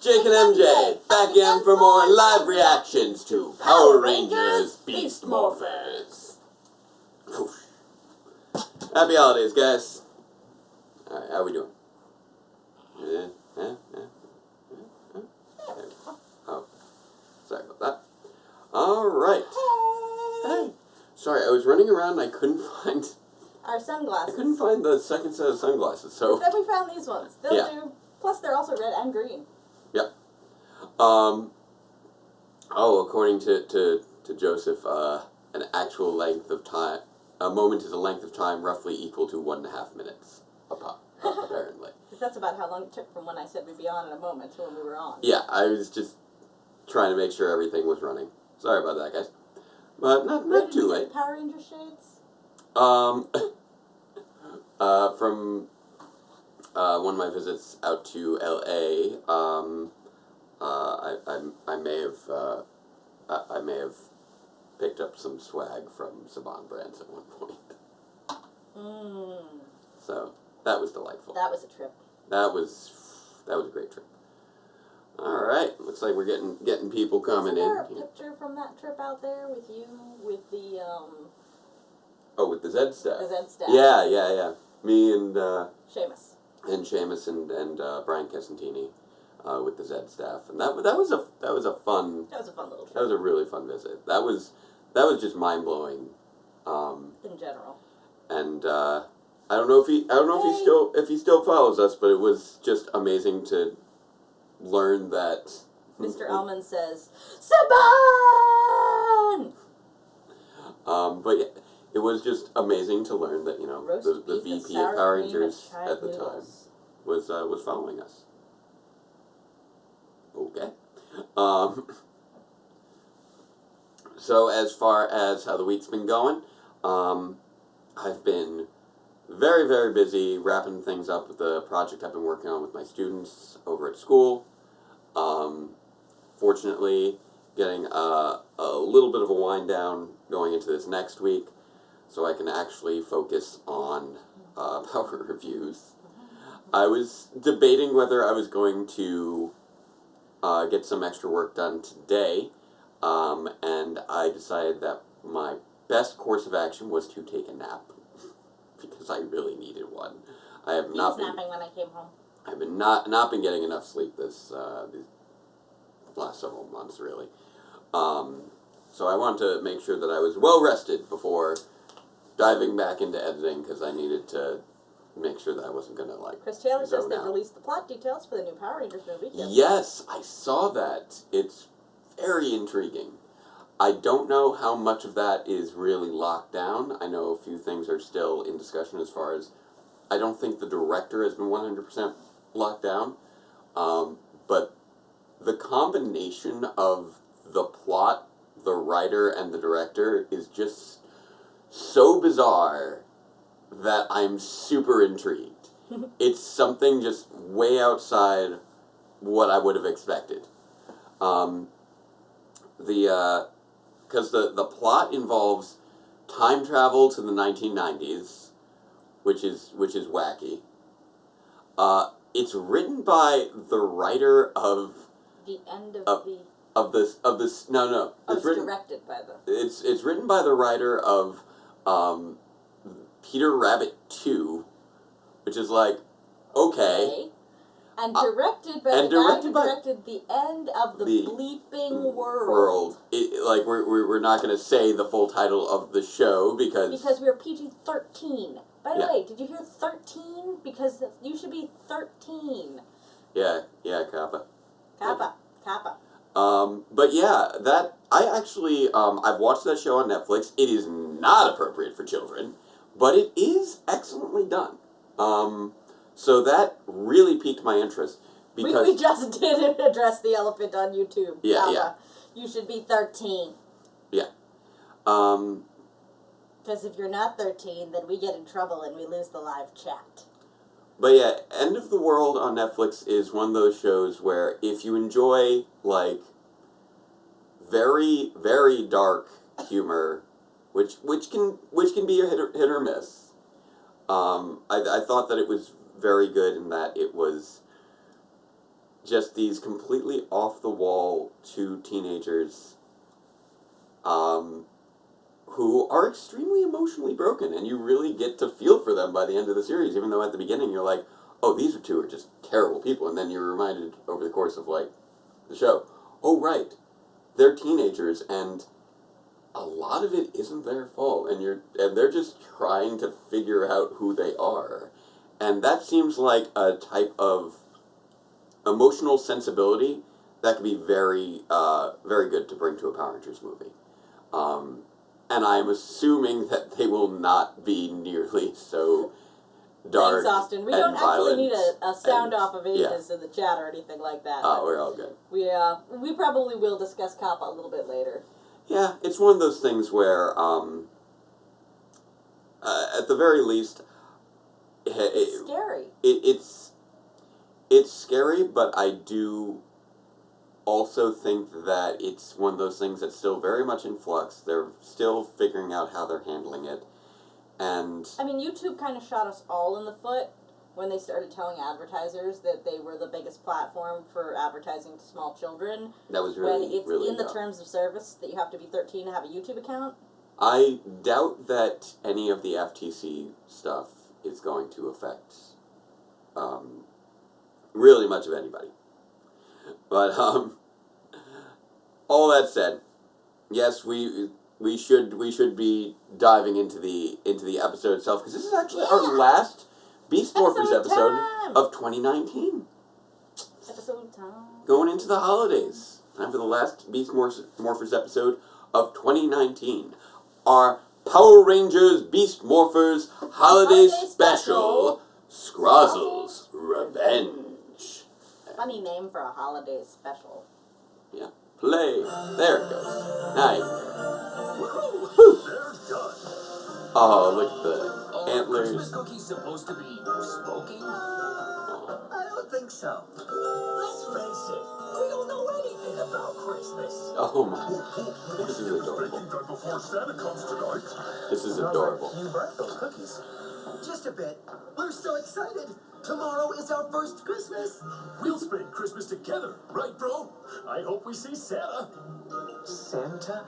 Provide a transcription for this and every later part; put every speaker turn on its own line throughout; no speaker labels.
Jake and MJ, back again for more live reactions to Power Rangers Beast Morphers. Happy holidays, guys. Alright, how we doing? Oh, sorry about that. Alright. Hey. Sorry, I was running around and I couldn't find...
our sunglasses.
I couldn't find the second set of sunglasses, so...
Then we found these ones. They'll do. Plus, they're also red and green.
Yep. According to Joseph, an actual length of time... A moment is a length of time roughly equal to 1.5 minutes, apparently.
Because that's about how long it took from when I said we'd be on in a moment to when we were on.
Yeah, I was just trying to make sure everything was running. Sorry about that, guys. But not too late.
Get Power Ranger shades?
From one of my visits out to LA, I may have picked up some swag from Saban Brands at one point. So that was delightful.
That was a trip.
That was a great trip. All right, looks like we're getting people coming in.
Is there a picture from that trip out there with you with the
Oh, with the Zed staff.
The Zed staff.
Yeah. Me and
Seamus.
And Seamus and Brian Casantini with the Zed staff, and that was a fun.
That was a fun little trip.
That was a really fun visit. That was just mind blowing.
In general.
And I don't know if he still follows us, but it was just amazing to learn that
Mr. Elman says, Saban!
But yeah, it was just amazing to learn that, the VP of Power Rangers at the time was following us. Okay. So as far as how the week's been going, I've been very, very busy wrapping things up with the project I've been working on with my students over at school. Fortunately, getting a little bit of a wind down going into this next week, so I can actually focus on Power reviews. I was debating whether I was going to get some extra work done today, and I decided that my best course of action was to take a nap, because I really needed one. I have not been
napping when I came home.
I've been not been getting enough sleep these last several months, really. So I wanted to make sure that I was well rested before diving back into editing, because I needed to make sure that I wasn't going to,
Chris Taylor says they
out.
released the plot details for the new Power Rangers movie.
Yes, I saw that. It's very intriguing. I don't know how much of that is really locked down. I know a few things are still in discussion as far as... I don't think the director has been 100% locked down, but the combination of the plot, the writer, and the director is just so bizarre that I'm super intrigued. It's something just way outside what I would have expected. Because the plot involves time travel to the 1990s, which is wacky. It's written by the writer of
the end
of this. No.
It's directed by the.
It's written by the writer of Peter Rabbit 2, which is okay.
And directed by the guy who directed the end of the bleeping world.
We're not going to say the full title of the show because
we're PG-13. By the way, did you hear 13? Because you should be 13.
Yeah, Kappa. But yeah, I actually I've watched that show on Netflix. It is not appropriate for children, but it is excellently done. So that really piqued my interest, because
we just did address the elephant on YouTube.
Yeah.
You should be 13.
Yeah.
Because if you're not 13, then we get in trouble and we lose the live chat.
But yeah, End of the World on Netflix is one of those shows where if you enjoy very, very dark humor, which can be a hit or miss, I thought that it was very good in that it was just these completely off-the-wall two teenagers who are extremely emotionally broken, and you really get to feel for them by the end of the series, even though at the beginning you're like, oh, these two are just terrible people, and then you're reminded over the course of, like, the show, oh, right, they're teenagers, and a lot of it isn't their fault, and they're just trying to figure out who they are. And that seems like a type of emotional sensibility that could be very, very good to bring to a Power Rangers movie. And I'm assuming that they will not be nearly so dark.
Thanks, Austin. We
and
don't actually need a sound
and,
off of Aegis in the chat or anything like that.
Oh, we're all good.
We probably will discuss Kappa a little bit later.
Yeah, it's one of those things where, at the very least,
It's scary.
It's scary, but I do also think that it's one of those things that's still very much in flux. They're still figuring out how they're handling it. And
I mean, YouTube kind of shot us all in the foot when they started telling advertisers that they were the biggest platform for advertising to small children.
that was really,
when it's
really
in the
dumb.
terms of service that you have to be 13 to have a YouTube account.
I doubt that any of the FTC stuff is going to affect really much of anybody. But all that said, yes, we should be diving into the episode itself, because this is actually our last Beast Morphers episode
time.
of 2019.
Episode time.
Going into the holidays. Time for the last Beast Morphers episode of 2019. Our Power Rangers Beast Morphers Holiday Special, Scrozzle's Revenge.
Funny name for a holiday special.
Yeah. Play. There it goes. Nice.
They're done.
Oh, look at the antlers.
Christmas cookies supposed to be smoking? I don't think so. Let's face it, we don't know anything about Christmas.
Oh my. This is adorable.
That before Santa comes tonight.
This is adorable.
You burnt those cookies. Just a bit. We're so excited. Tomorrow is our first Christmas. We'll spend Christmas together, right, bro? I hope we see Santa. Santa?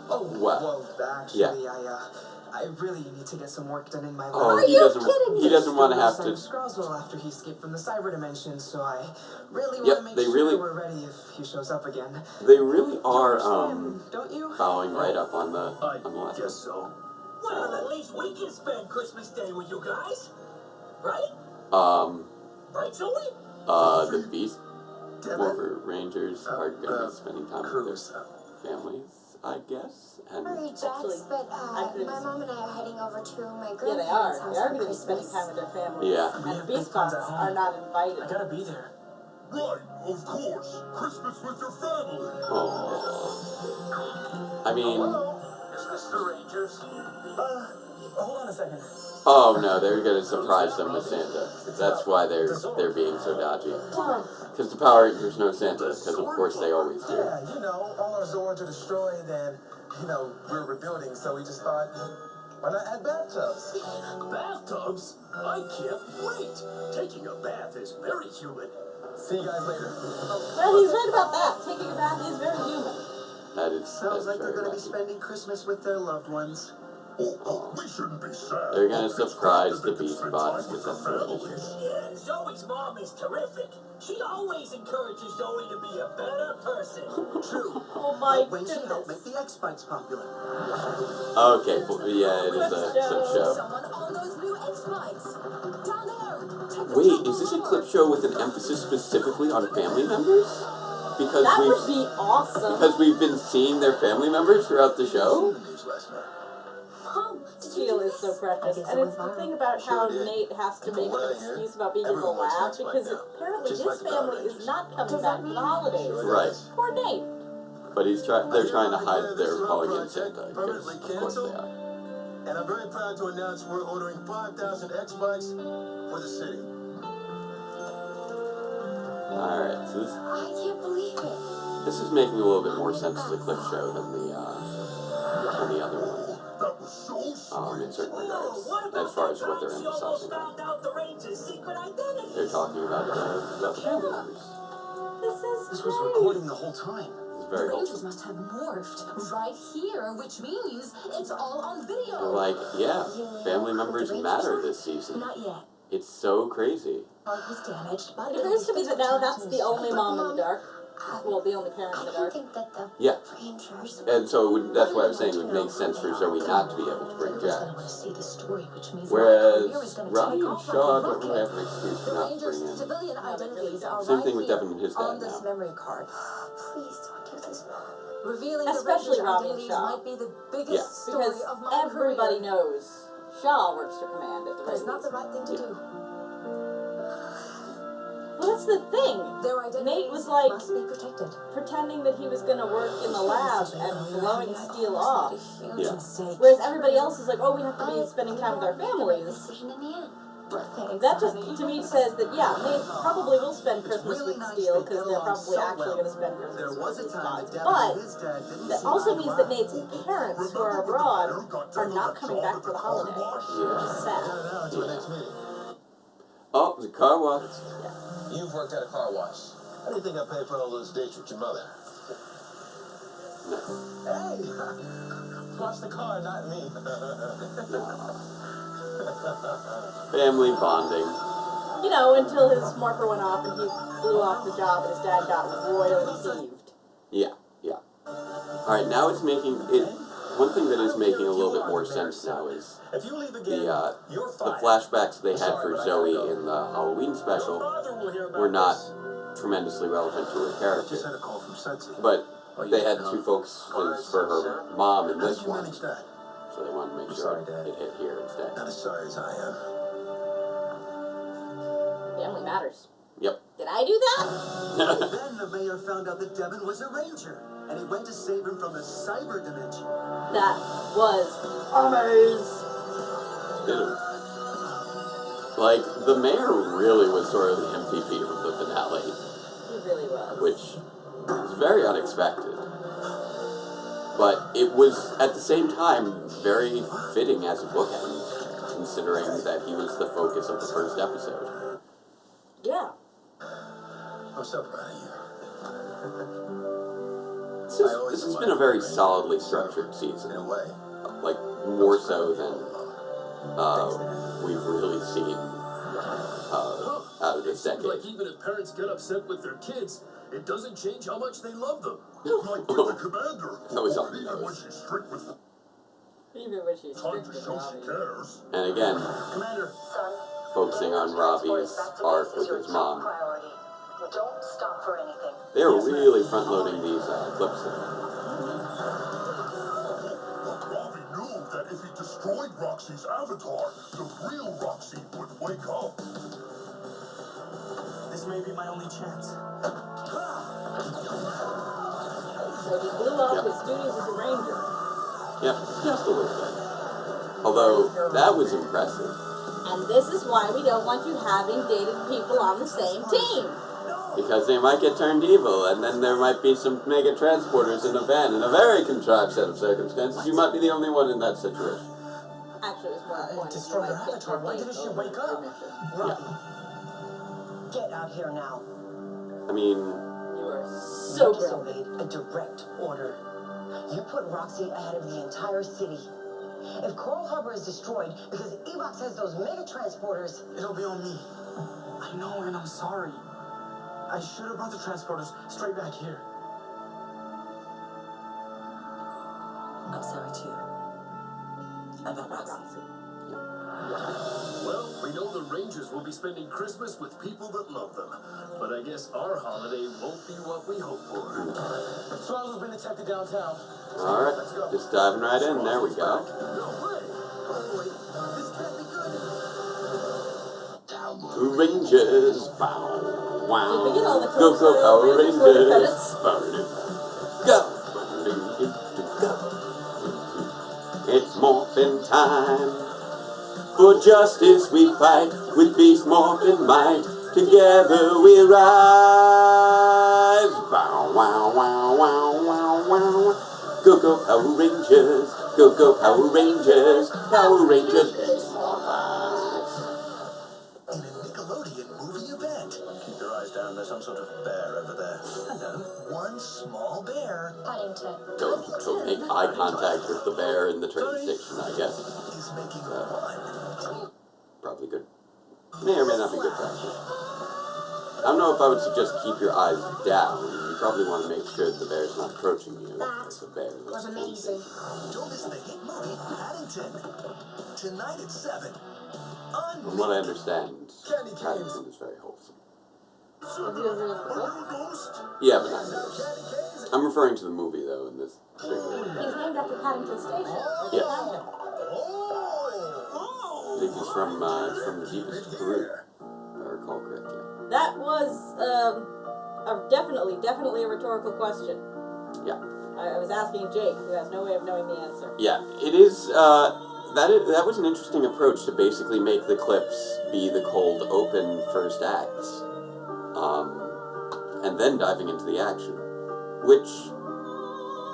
Wow.
Well, actually, I really need to get some work done in my
Oh,
lab.
he
you
doesn't.
kidding me?
He doesn't want to have
Sign
to.
Scrozzle after he escaped from the cyber dimension, so I really
Yep,
want to make
they
sure
really-
we're ready if he shows up again.
They really
You
are
understand, don't you?
following right up on the
I
last
guess so. Well, at least we can spend Christmas Day with you guys. Right?
one.
Right, Zoe?
The Beast Morpher Rangers are going to be spending time with
Cruz.
their families, I guess. And
Sorry, Jax,
Actually,
but
actually-
my mom and I are heading over to my
Yeah, they
grandparents'
are.
house
They are
for
going to be spending
Christmas.
time with their families.
Yeah.
And
We
the
have
Beast
big plans
Bots
at
are
home.
not invited.
I gotta be there.
Right, of course. Christmas with your family.
oh, I mean,
Hello? Is this the Rangers?
Hold on a second.
oh no, they're going to surprise them with Santa. That's why they're being so dodgy. Because the Power Rangers know Santa, because of course they always do.
Yeah, all our Zords are destroyed, and, we're rebuilding, so we just thought, why not add bathtubs?
Bathtubs? I can't wait. Taking a bath is very human.
See you guys later.
Well, he's right about that. Taking a bath is very human.
Sounds like they're
very
gonna be
lucky.
spending Christmas with their loved ones.
We shouldn't be sad.
They're going to surprise the Beast Bots, because that's what it is.
Yeah, Zoe's mom is terrific. She always encourages Zoe to be a better person. True.
Oh my
When she helped make
goodness.
the X-Bikes popular.
Okay, yeah, it is a clip show.
Someone on those new X-Bikes. Down there. Take the
Wait,
top
is this a
floor.
clip show with an emphasis specifically on family members? Because
That
we've
would be awesome.
because we've been seeing their family members throughout the show.
Mom, did you
Steel
do
is so
this?
precious. And it's the thing about how Nate has to make an excuse about being in the lab, because apparently his family is not coming back for the holidays.
Right,
Poor Nate.
but they're trying to hide their calling in Santa, because of course they are.
And I'm very proud to announce we're ordering 5,000 X-Bikes for the city.
All right, so
I can't believe it.
this is making a little bit more sense as a clip show than the other one.
That was so sweet.
In certain regards, as far as what they're emphasizing on.
Out the Rangers' secret identity.
They're talking about the family members.
This was recording the whole time.
It's
The
very
Rangers
wholesome.
must have morphed right here, which means it's all on video.
They're like, yeah,
You
family
know
members
the Rangers
matter
are?
this season.
Not yet.
It's so crazy.
Park was damaged, but
It appears to me that now that's the only mom in the dark. Well, the only parent in the
I don't
dark.
think that the
Yeah.
Rangers.
And so that's why I was saying it would make sense for Zoe not to be able to bring
Everyone's gonna
Jax.
want to see the story, which means
Whereas
my career is gonna
Robbie
take
and
off
Shaw
like a
don't really have
rocket.
an excuse for
The
not
Rangers'
bringing in.
civilian
No, they really
identities
don't.
are
Same
right
thing with
here
Devin and his dad
on this
now.
memory card. Please don't do this, Mom. Revealing
Especially
the Rangers'
Robbie and
identities
Shaw.
might be the biggest
Yeah.
story
Because
of my
everybody
career.
knows Shaw works for command at the
But it's
very
not the
least.
right thing to do.
Well, that's the thing.
Their identities
Nate was like
must be protected.
pretending that he was gonna work in the lab and blowing Steel off.
Yeah.
Whereas everybody else is like, oh, we have to be spending time with our families.
Decision in the end.
Right.
Thanks,
That just,
honey.
to me, says that, yeah, Nate probably will spend Christmas
really
with
nice
Steel
they
because
get
they're
along
probably
so
actually
well.
going to spend Christmas
There was a
with
time
spots.
that Devin
But
and his dad didn't
that
see
also
eye to
means
eye.
that Nate's parents, who are abroad, are not coming back for the holiday, which is
Yeah.
sad.
Got it out until next meeting.
Oh, the car wash.
You've worked at a car wash. How do you think I paid for all those dates with your mother?
Nice.
Hey! Wash the car, not me.
Family bonding.
You know, until his morpher went off and he blew off the job and his dad got royally peeved.
Yeah, yeah. Alright, now it's making it. One thing that is making a little bit more sense now is
If you leave again, you're
the
fired.
flashbacks they had
Sorry,
for
but I
Zoe
gotta go.
in the Halloween
Your
special
father will hear about
were not
this.
tremendously relevant to her
Just
character.
had a call from Sudsy.
But
Oh, you
they had
didn't
two
know?
focuses for her mom in
How
this
did you
one,
manage that?
so they wanted to make
I'm
sure
sorry, Dad.
it hit here instead.
Not as sorry as I am.
Family matters.
Yep.
Did I do that?
Then the mayor found out that Devin was a ranger, and he went to save him from the cyber dimension.
That was amazing.
Like, the mayor really was sort of the MVP of the finale,
He really was.
which was very unexpected. But it was, at the same time, very fitting as a bookend, considering that he was the focus of the first episode.
Yeah.
I'm so proud of you.
This has been a very solidly structured season.
In a way.
Like, more so than we've really seen out of this
Seems like
decade.
even if parents get upset with their kids, it doesn't change how much they love them.
Like with the commander.
That was on the
Even when
nose.
she's strict with
Even when she's
time
strict
to
with
show she
Robbie.
cares.
And again,
Commander,
Son,
focusing on Robbie's arc with his mom.
priority. Don't stop for anything.
They were really front-loading these clips there.
Robbie knew that if he destroyed Roxy's avatar, the real Roxy would wake up. This may be my only chance.
So he blew off his duties as a ranger.
Yep, just a little bit. Although, that was impressive.
And this is why we don't want you having dated people on the same team.
Because they might get turned evil, and then there might be some mega transporters in a van. In a very contrived set of circumstances, you might be the only one in that situation.
Actually, it was more important.
Destroy her avatar. Why didn't she wake up?
Robbie, get out here now.
I mean,
You were so
You
brilliant.
disobeyed a direct order. You put Roxy ahead of the entire city. If Coral Harbor is destroyed because Evox has those mega transporters,
It'll be on me. I know, and I'm sorry. I should have brought the transporters straight back here.
I'm sorry too. About Roxy.
Well, we know the Rangers will be spending Christmas with people that love them. But I guess our holiday won't be what we hope for.
Scrozzle's been detected downtown.
alright, just diving right in. There we go.
No way! Oh boy, this can't be good.
Rangers, bow, wow.
Did we get all the
Go,
clips
go,
of
Power
Rangers before the
Rangers.
credits?
Go. Go. It's morphin' time. For justice we fight, with beast morphin' might. Together we rise. Bow, wow, wow, wow, wow, wow. Go, go, Power Rangers. Go, go, Power Rangers. Power Rangers Beast Morphers.
In a Nickelodeon movie event.
Keep your eyes down, Mr.
some sort of bear over there. Hello. One small bear.
Paddington.
Don't make eye contact with the bear in the train station, I guess.
Is making one.
Probably good. May or may not be good practice. I don't know if I would suggest keep your eyes down. You probably want to make sure the bear's not approaching you. If the bear
Was amazing.
Don't miss the hit movie Paddington. Tonight at 7.
From what I understand,
Candy canes.
Paddington is very wholesome.
Have you ever read the book?
Yeah, but not yours. I'm referring to the movie, though, in this particular.
He's named after Paddington Station.
Yes.
Paddington.
I think he's from the deepest of Peru, if I recall correctly.
That was definitely a rhetorical question.
Yeah.
I was asking Jake, who has no way of knowing the answer.
Yeah, it is, that was an interesting approach to basically make the clips be the cold open first acts. And then diving into the action. Which,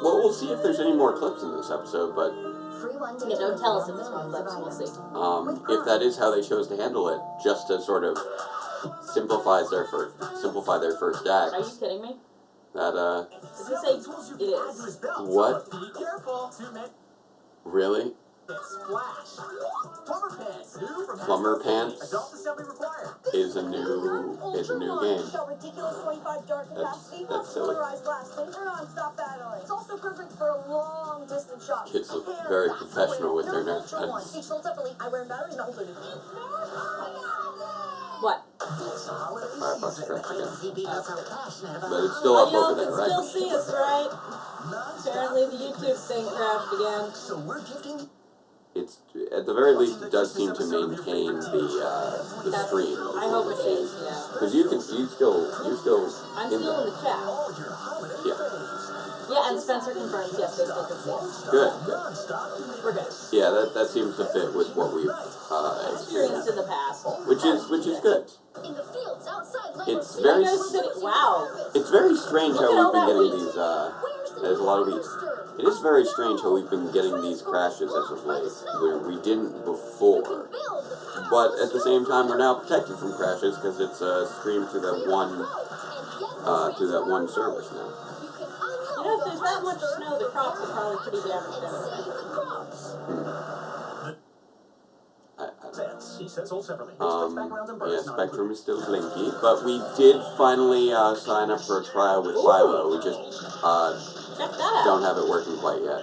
well, we'll see if there's any more clips in this episode, but
Yeah, don't tell us if it's more clips, we'll see.
if that is how they chose to handle it, just to sort of simplify their first act.
Are you kidding me?
That,
Did you say it is?
what?
Be careful.
Really?
Splash. Plumber pants. New from
Plumber Pants
Adult assembly required.
is a new game.
Show ridiculous 25 dart capacity,
That's silly.
polarized blasting, or non-stop battling. It's also perfect for a long distance shot.
Kids look very professional with their Nerf guns.
Each sold separately. I wear batteries not included.
What?
Firefox crashed again. But it's still up
Y'all
over
can
there, right?
still see us, right? Apparently the YouTube thing crashed again.
So we're gifting.
It's, at the very least, it does seem to maintain the stream.
I hope it is, yeah.
Because you're still
I'm still in the chat.
All your holiday
Yeah.
faves.
Yeah, and Spencer confirms, yes, they still can see us.
Good.
Non-stop.
We're good.
Yeah, that seems to fit with what we've
Experienced in the past.
which is good.
In the fields outside
It's
Lego
very
City. Wow.
it's very strange
Look at
how
all
we've been
that
getting
wheat.
these. There's a lot of wheat. It is very strange how we've been getting these crashes as of late, where we didn't before. But at the same time, we're now protected from crashes because it's streamed through that one service now.
You know, if there's that much snow, the crops are probably pretty damaged anyway.
He said sold separately.
Yeah, Spectrum is still blinky, but we did finally sign up for a trial with Philo. We just
Check that out.
don't have it working quite yet.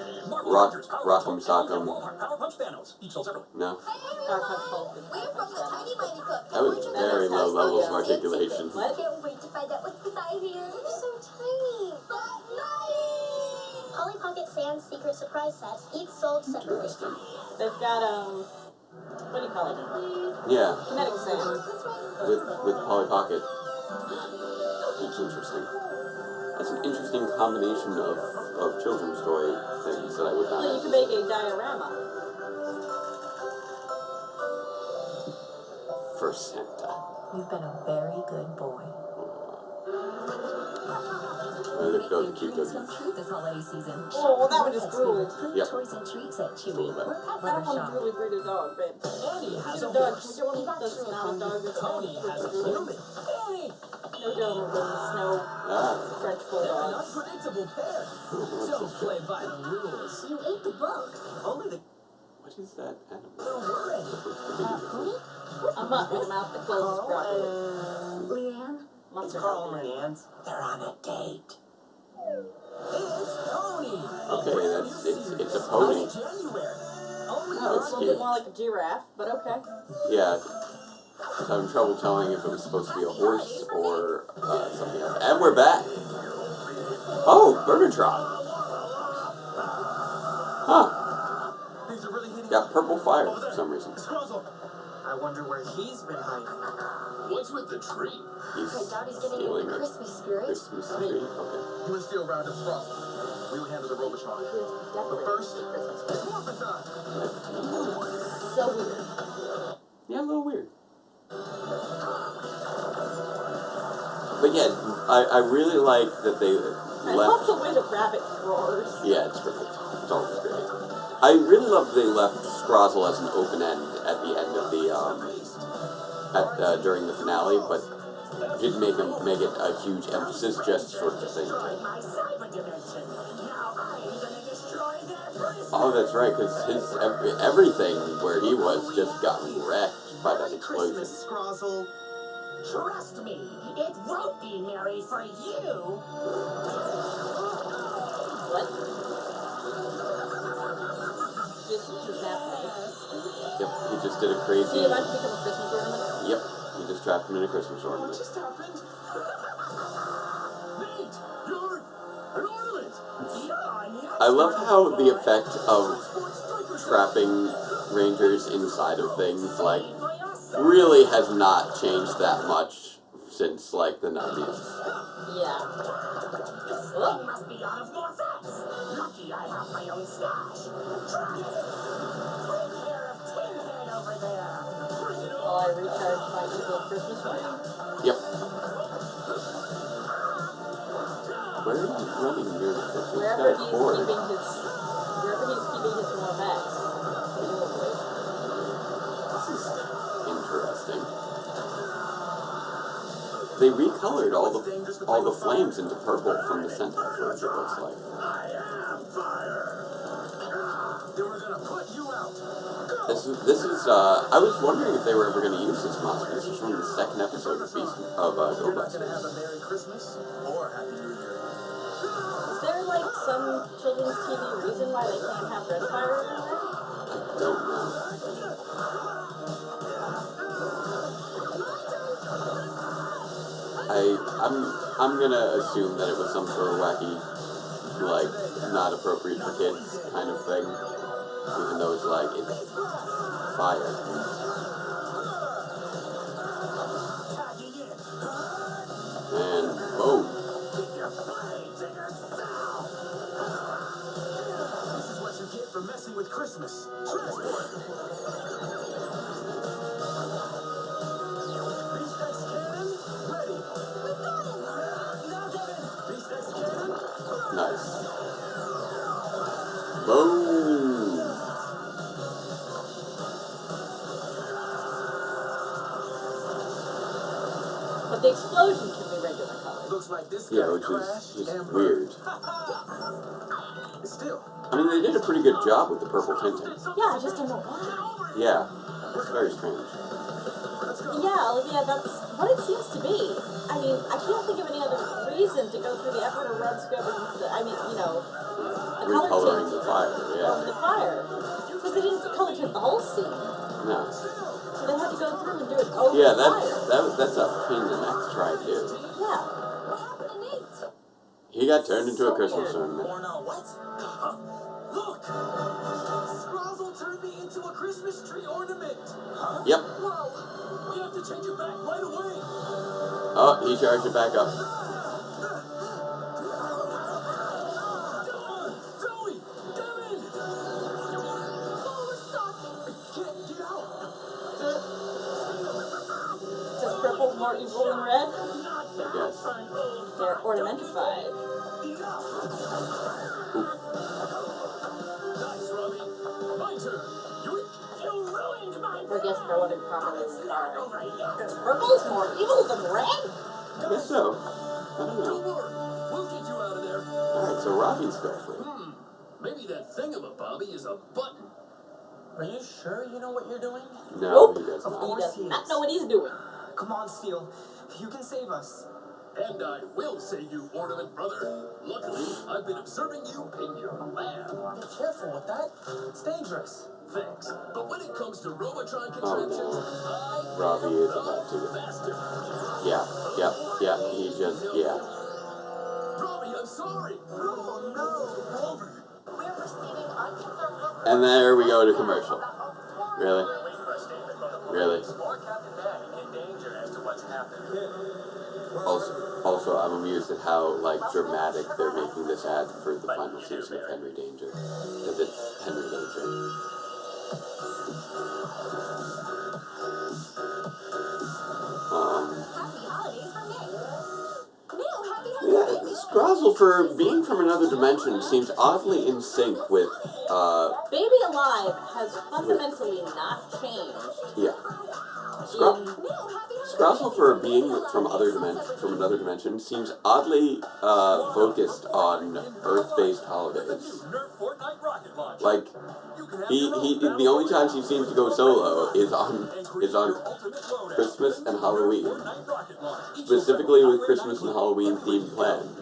Rock'em Sock'em.
Power Punch Thanos. Each sold separately.
No?
We're from the Tiny Mighty Club.
That was very low levels of articulation.
What?
Can't wait to find out what's inside here. They're so tiny. But mighty. Polly Pocket Sand's secret surprise sets, each sold separately.
Interesting.
They've got, what do you call it?
Yeah,
Kinetic sand.
with Polly Pocket. That's interesting. That's an interesting combination of children's toy things that I would not
Well, you can make a diorama.
for Santa.
You've been a very good boy.
Let's go to cute
Dreams
cookies.
come true this holiday season.
Oh, well, that one just drooled.
Food,
Yep.
toys, and treats at
Just a
Chewy.
little bit.
We're
I
pet
don't
lover
want to
shop.
really breed a dog, babe.
Annie has
Breed
a
a dog.
horse.
Can we get one of those snout dog that's
Tony has a human. Annie.
No Doberman, snow
Ah,
French
They're an
bulldogs.
unpredictable pair. Don't play by the rules.
You ate the book.
Only the
what is that animal
little worried.
supposed to be?
A mutt with a mouth that closes properly.
Leanne?
Mutts are
Carl
healthy.
and Leanne's. They're on a date. It's Tony.
Okay, it's a pony.
January. Only
Oh, it's a
That's
little
cute.
bit more like a giraffe, but okay.
Yeah. I was having trouble telling if it was supposed to be a horse or something else. And we're back. Oh, Bernatron. Huh.
Things are really hitting.
Got purple fire for some reason.
Scrozzle. I wonder where he's been hiding.
What's with the tree?
He's
I doubt he's getting
stealing
in the
a
Christmas spirit.
Christmas tree. Okay.
You and Steel round up Scrozzle. We'll handle the Robotron.
But
first, it's Morph-X.
So weird.
Yeah, a little weird. But yeah, I really like that they
I love
left.
the way the rabbit roars.
Yeah, it's great. It's always great. I really love that they left Scrozzle as an open end at the end of the at during the finale, but didn't make it a huge emphasis, just sort of a thing. Oh, that's right, because his everything where he was just got wrecked by that explosion.
Christmas, Scrozzle.
Trust me, it won't be merry for you.
What? Just kidnapped me.
Yep, he just did a
Is he
crazy.
about to become a Christmas ornament?
Yep, he just trapped him in a Christmas
What
ornament.
just happened?
Nate, you're an ornament.
I love how the effect of trapping Rangers inside of things, like, really has not changed that much since, like, the 90s.
Yeah.
You must be out of Morph-X. Lucky I have my own stash. Try it. Take care of Tin Head over there.
While I recharge my evil Christmas one.
Yep. Where are you running your...
Wherever he's keeping his Morph-X. Presumably.
This is interesting. They recolored all the flames into purple from the center first, it looks like.
I am fire. They were gonna put you out.
This is I was wondering if they were ever gonna use this monster. This is from the second episode of
You're not gonna have a
GoBusters.
Merry Christmas or Happy New Year.
Is there like some children's TV reason why they can't have red fire in there?
I don't know. I'm gonna assume that it was some sort of wacky, like, not appropriate for kids kind of thing. Even though it's like, it's fire. And boom.
This is what you get for messing with Christmas. Transport. Beast-X cannon, ready.
We got him!
Now get it. Beast-X cannon.
Nice. Boom.
But the explosion can be regular color.
Looks like this guy
Yeah, which
crashed
is just
and
weird.
Still,
I mean, they did a pretty good job with the purple tinting.
Yeah, I just don't know why.
Yeah, it's very strange.
Yeah, Olivia, that's what it seems to be. I mean, I can't think of any other reason to go through the effort of red scrubbing the, I mean, you know, a color
Recoloring
tint
the fire,
over
yeah.
the fire. Because they didn't color tint the whole scene.
No.
So they had to go through and do it over
Yeah,
the fire.
that's a pain in the neck to try to do.
Yeah.
What happened to Nate?
He got turned into a
So
Christmas
weird.
ornament.
or no, what? Look! Scrozzle turned me into a Christmas tree ornament. Huh?
Yep.
Whoa! We have to change it back right away.
Oh, he charged it back up.
Zoe! Devin!
Oh, we're stuck.
Can't get out.
Says purple's more evil than red.
I guess.
They're ornamentified.
Nice, Robbie. My turn.
You ruined my
Or I guess if I wanted properly recoloring. Because purple is more evil than red?
I guess so. I don't
Don't
know.
worry, we'll get you out of there.
Alright, so Robbie's still free.
Maybe that thingamabobby is a button.
Are you sure you know what you're doing?
No, he does
Of
not.
He
course
does
he
not
is.
know what he's doing.
Come on, Steel. You can save us.
And I will save you, ornament brother. Luckily, I've been observing you in your lab.
Be careful with that. It's dangerous.
Thanks. But when it comes to Robotron
Oh,
contraptions,
no.
I
Robbie
am
is
the
about to.
master.
Yeah, he just, yeah.
Robbie, I'm sorry.
Oh, no. Rover.
We're receiving unconfirmed reports.
And there we go to commercial. Really?
Waiting for a statement from the police
Really?
or Captain Daddy in danger as to what's happened.
Also, I'm amused at how, like, dramatic they're making this ad for the final season of Henry Danger. Because it's Henry Danger.
Happy holidays from Nate. Neil, happy
Yeah,
holidays.
Scrozzle, for being from another dimension, seems oddly in sync with,
Baby Alive has fundamentally not changed
yeah.
in
Neil,
Scrozzle, for a being from another dimension, seems oddly focused on Earth-based holidays. Like, the only times he seems to go solo is on Christmas and Halloween, specifically with Christmas and Halloween themed plans.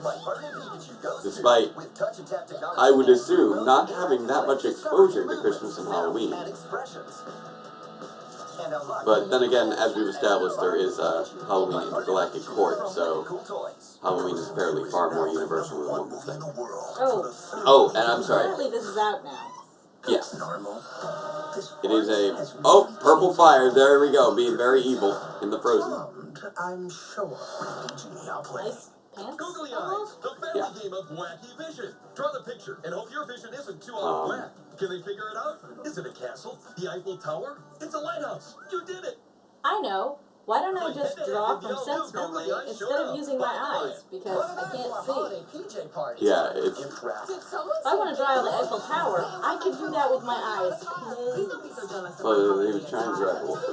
Despite, I would assume, not having that much exposure to Christmas and Halloween. But then again, as we've established, there is a Halloween intergalactic court, so Halloween is apparently far more universal than one would think. Oh, and I'm sorry.
Apparently this is out now.
Yes. It is a... Oh, purple fire. There we go. Being very evil in the Frozen.
I'm sure.
I'll play.
Nice pants.
Googly eyes, the family game of wacky vision. Draw the picture and hope your vision isn't too out of whack. Can they figure it out? Is it a castle? The Eiffel Tower? It's a lighthouse. You did it.
I know. Why don't I just draw from sense memory instead of using my eyes? Because I can't see.
Yeah, it's...
If I want to draw the Eiffel Tower, I can do that with my eyes closed.
Well, he was trying to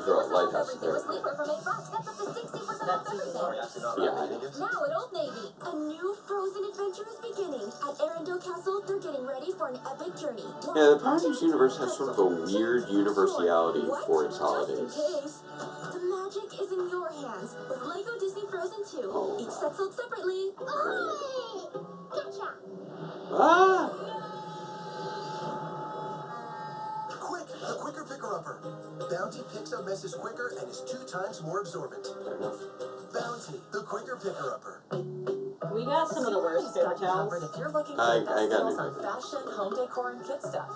draw a lighthouse there.
That's even worse.
Yeah, I know.
Now at Old Navy, a new Frozen adventure is beginning. At Arendelle Castle, they're getting ready for an epic journey.
Yeah, the Power Rangers universe has sort of a weird universality for its holidays.
The magic is in your hands with Lego Disney Frozen 2.
Oh.
Each set sold separately. Gotcha!
Ah!
Quick, the quicker picker-upper. Bounty picks up messes quicker and is 2 times more absorbent.
Fair enough.
Bounty, the quicker picker-upper.
We got some of the worst paper towels.
If you're looking for
I
the
got
best
new
deals on
paper.
fashion, home decor, and kid stuff.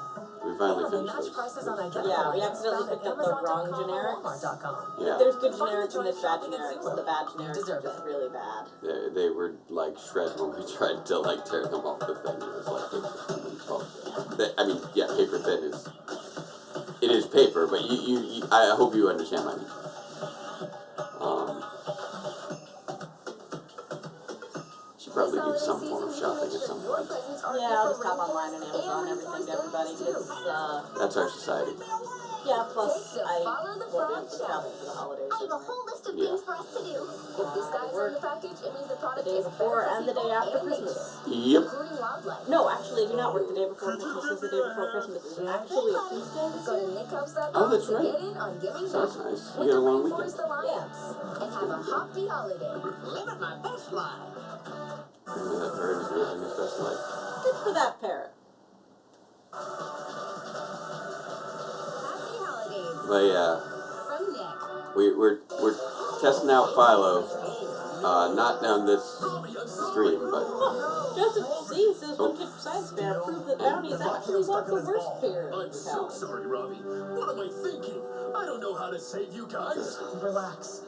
We finally
They
finished
match
those.
prices on identical
Yeah, we
items
accidentally
found at
picked up the wrong
Amazon.com or
generics.
Walmart.com.
Yeah.
There's good generics and there's bad generics, and the bad generics are
Deserve
just
it.
really bad.
They were like shreds when we tried to like tear them off the thing. It was like, I mean, yeah, paper thin is... It is paper, but you I hope you understand my meaning. Should probably do some form of shopping at some point.
Yeah, I'll just hop online and Amazon everything to everybody. It's,
That's our society.
yeah, plus I won't be able to travel for the holidays.
I have a whole list of
Yeah.
things for us to do. If these guys are in the package, it means the
The
product
day
is
before
better for
and the day
people
after
and
Christmas.
nature,
Yep.
including wildlife.
No, actually, I do not work the day before Christmas, because the day before Christmas is actually a Tuesday this
Go to
year.
nickhouse.com
Oh, that's
to
right.
get in on Giving
So that's
Back
nice. You
with
get a
the
long
Rainforest
weekend.
Alliance and have a happy holiday. Living my best life.
Remember that bird is living his best life.
Good for that parrot.
Happy holidays
But yeah,
from Nick.
we're testing out Philo. Not down this stream, but
Joseph C. says one kid for science fair proved that Bounty is actually one of the worst parent
I'm so
towels.
sorry, Robbie. What am I thinking? I don't know how to save you guys.
Relax.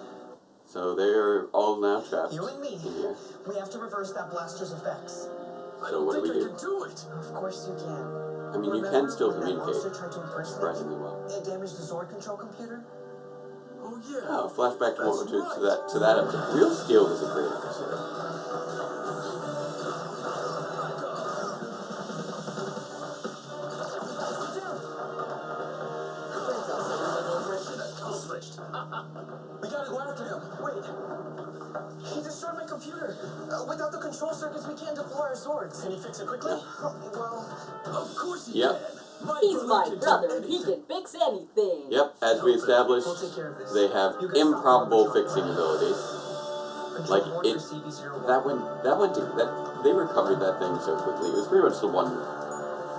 so they're all now trapped
You and me.
in here.
We have to reverse that blaster's effects.
I
So
don't
what do
think
we
I
do?
can do it.
Of course you can.
I mean, you can
Remember
still
when that
communicate
monster tried to impersonate?
surprisingly well.
It damaged the Zord control computer?
Oh yeah.
Oh, flashback to that episode. Real Steel was a great episode.
Accomplished.
We gotta go after him. Wait. He destroyed my computer. Without the control circuits, we can't deploy our swords.
Can you fix it quickly?
Well,
Of course you
Yep.
can.
He's my
can do
brother, and he
anything.
can fix anything.
Yep, as we established,
we'll take care of this.
they have
You guys
improbable
stop the
fixing abilities.
control
Like,
board
it-
for CB01.
They recovered that thing so quickly. It was pretty much the one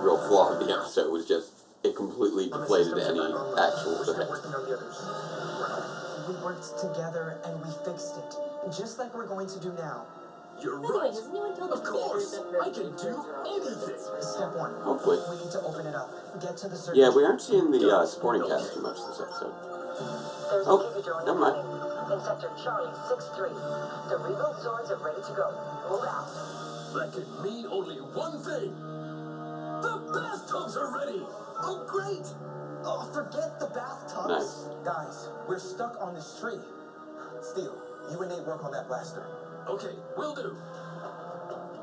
real flaw of the episode, was just it completely deflated any actual
We're still
threat.
working on the others. We worked together and we fixed it. Just like we're going to do now.
You're
By the way,
right.
has anyone told the
Of course.
that
I can do anything.
Step 1.
Hopefully.
We need to open it up. Get to the circuit.
Yeah, we aren't seeing the supporting cast too much this episode.
There's
Oh,
a Gigadrone
never mind.
in sector Charlie 6-3. The rebuilt swords are ready to go. Move out.
That can mean only one thing. The bathtubs are ready.
Oh, great! Oh, forget the bathtubs.
Nice.
Guys, we're stuck on this tree. Steel, you and Nate work on that blaster.
Okay, will do.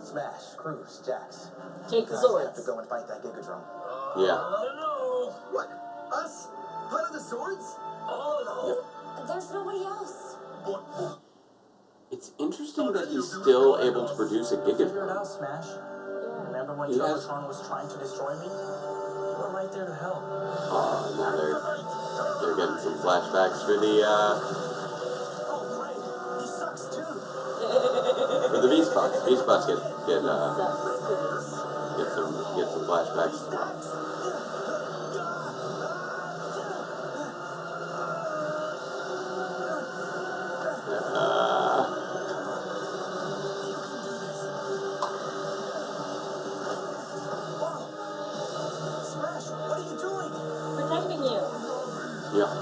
Smash, Cruz, Jax.
Take the
Guys have
swords.
to go and fight that Gigadrone.
Yeah.
No.
What? Us? Part of the swords?
Oh no.
Yep.
There's nobody else.
Boy,
It's interesting that he's still able to produce a
Figure it
Gigatron.
out, Smash. Remember when
He has-
Cybertron was trying to destroy me? We're right there to help.
Oh, now they're getting some flashbacks for the
Oh, great. He sucks too.
for the Beast Bots. Beast Bots get some flashbacks as well.
Smash, what are you doing?
Protecting you.
Yeah.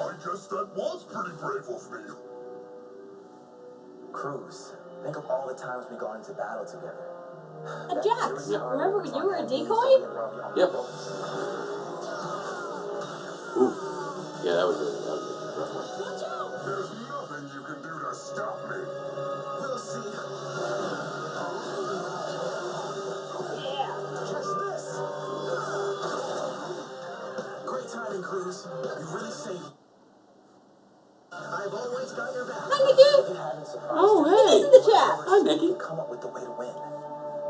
I guess that was pretty brave of me.
Cruz, think of all the times we got into battle together.
Jax, remember when you were a decoy?
Yep. Oof. Yeah, that was a rough one.
There's nothing you can do to stop me. We'll see.
Yeah.
Catch this. Great timing, Cruz. You really saved me. I've always got your back.
Hi, Nikki.
If you haven't surprised
Oh,
me,
Nikki's
hey.
in the chat.
Hi, Nikki.
come up with the way to win.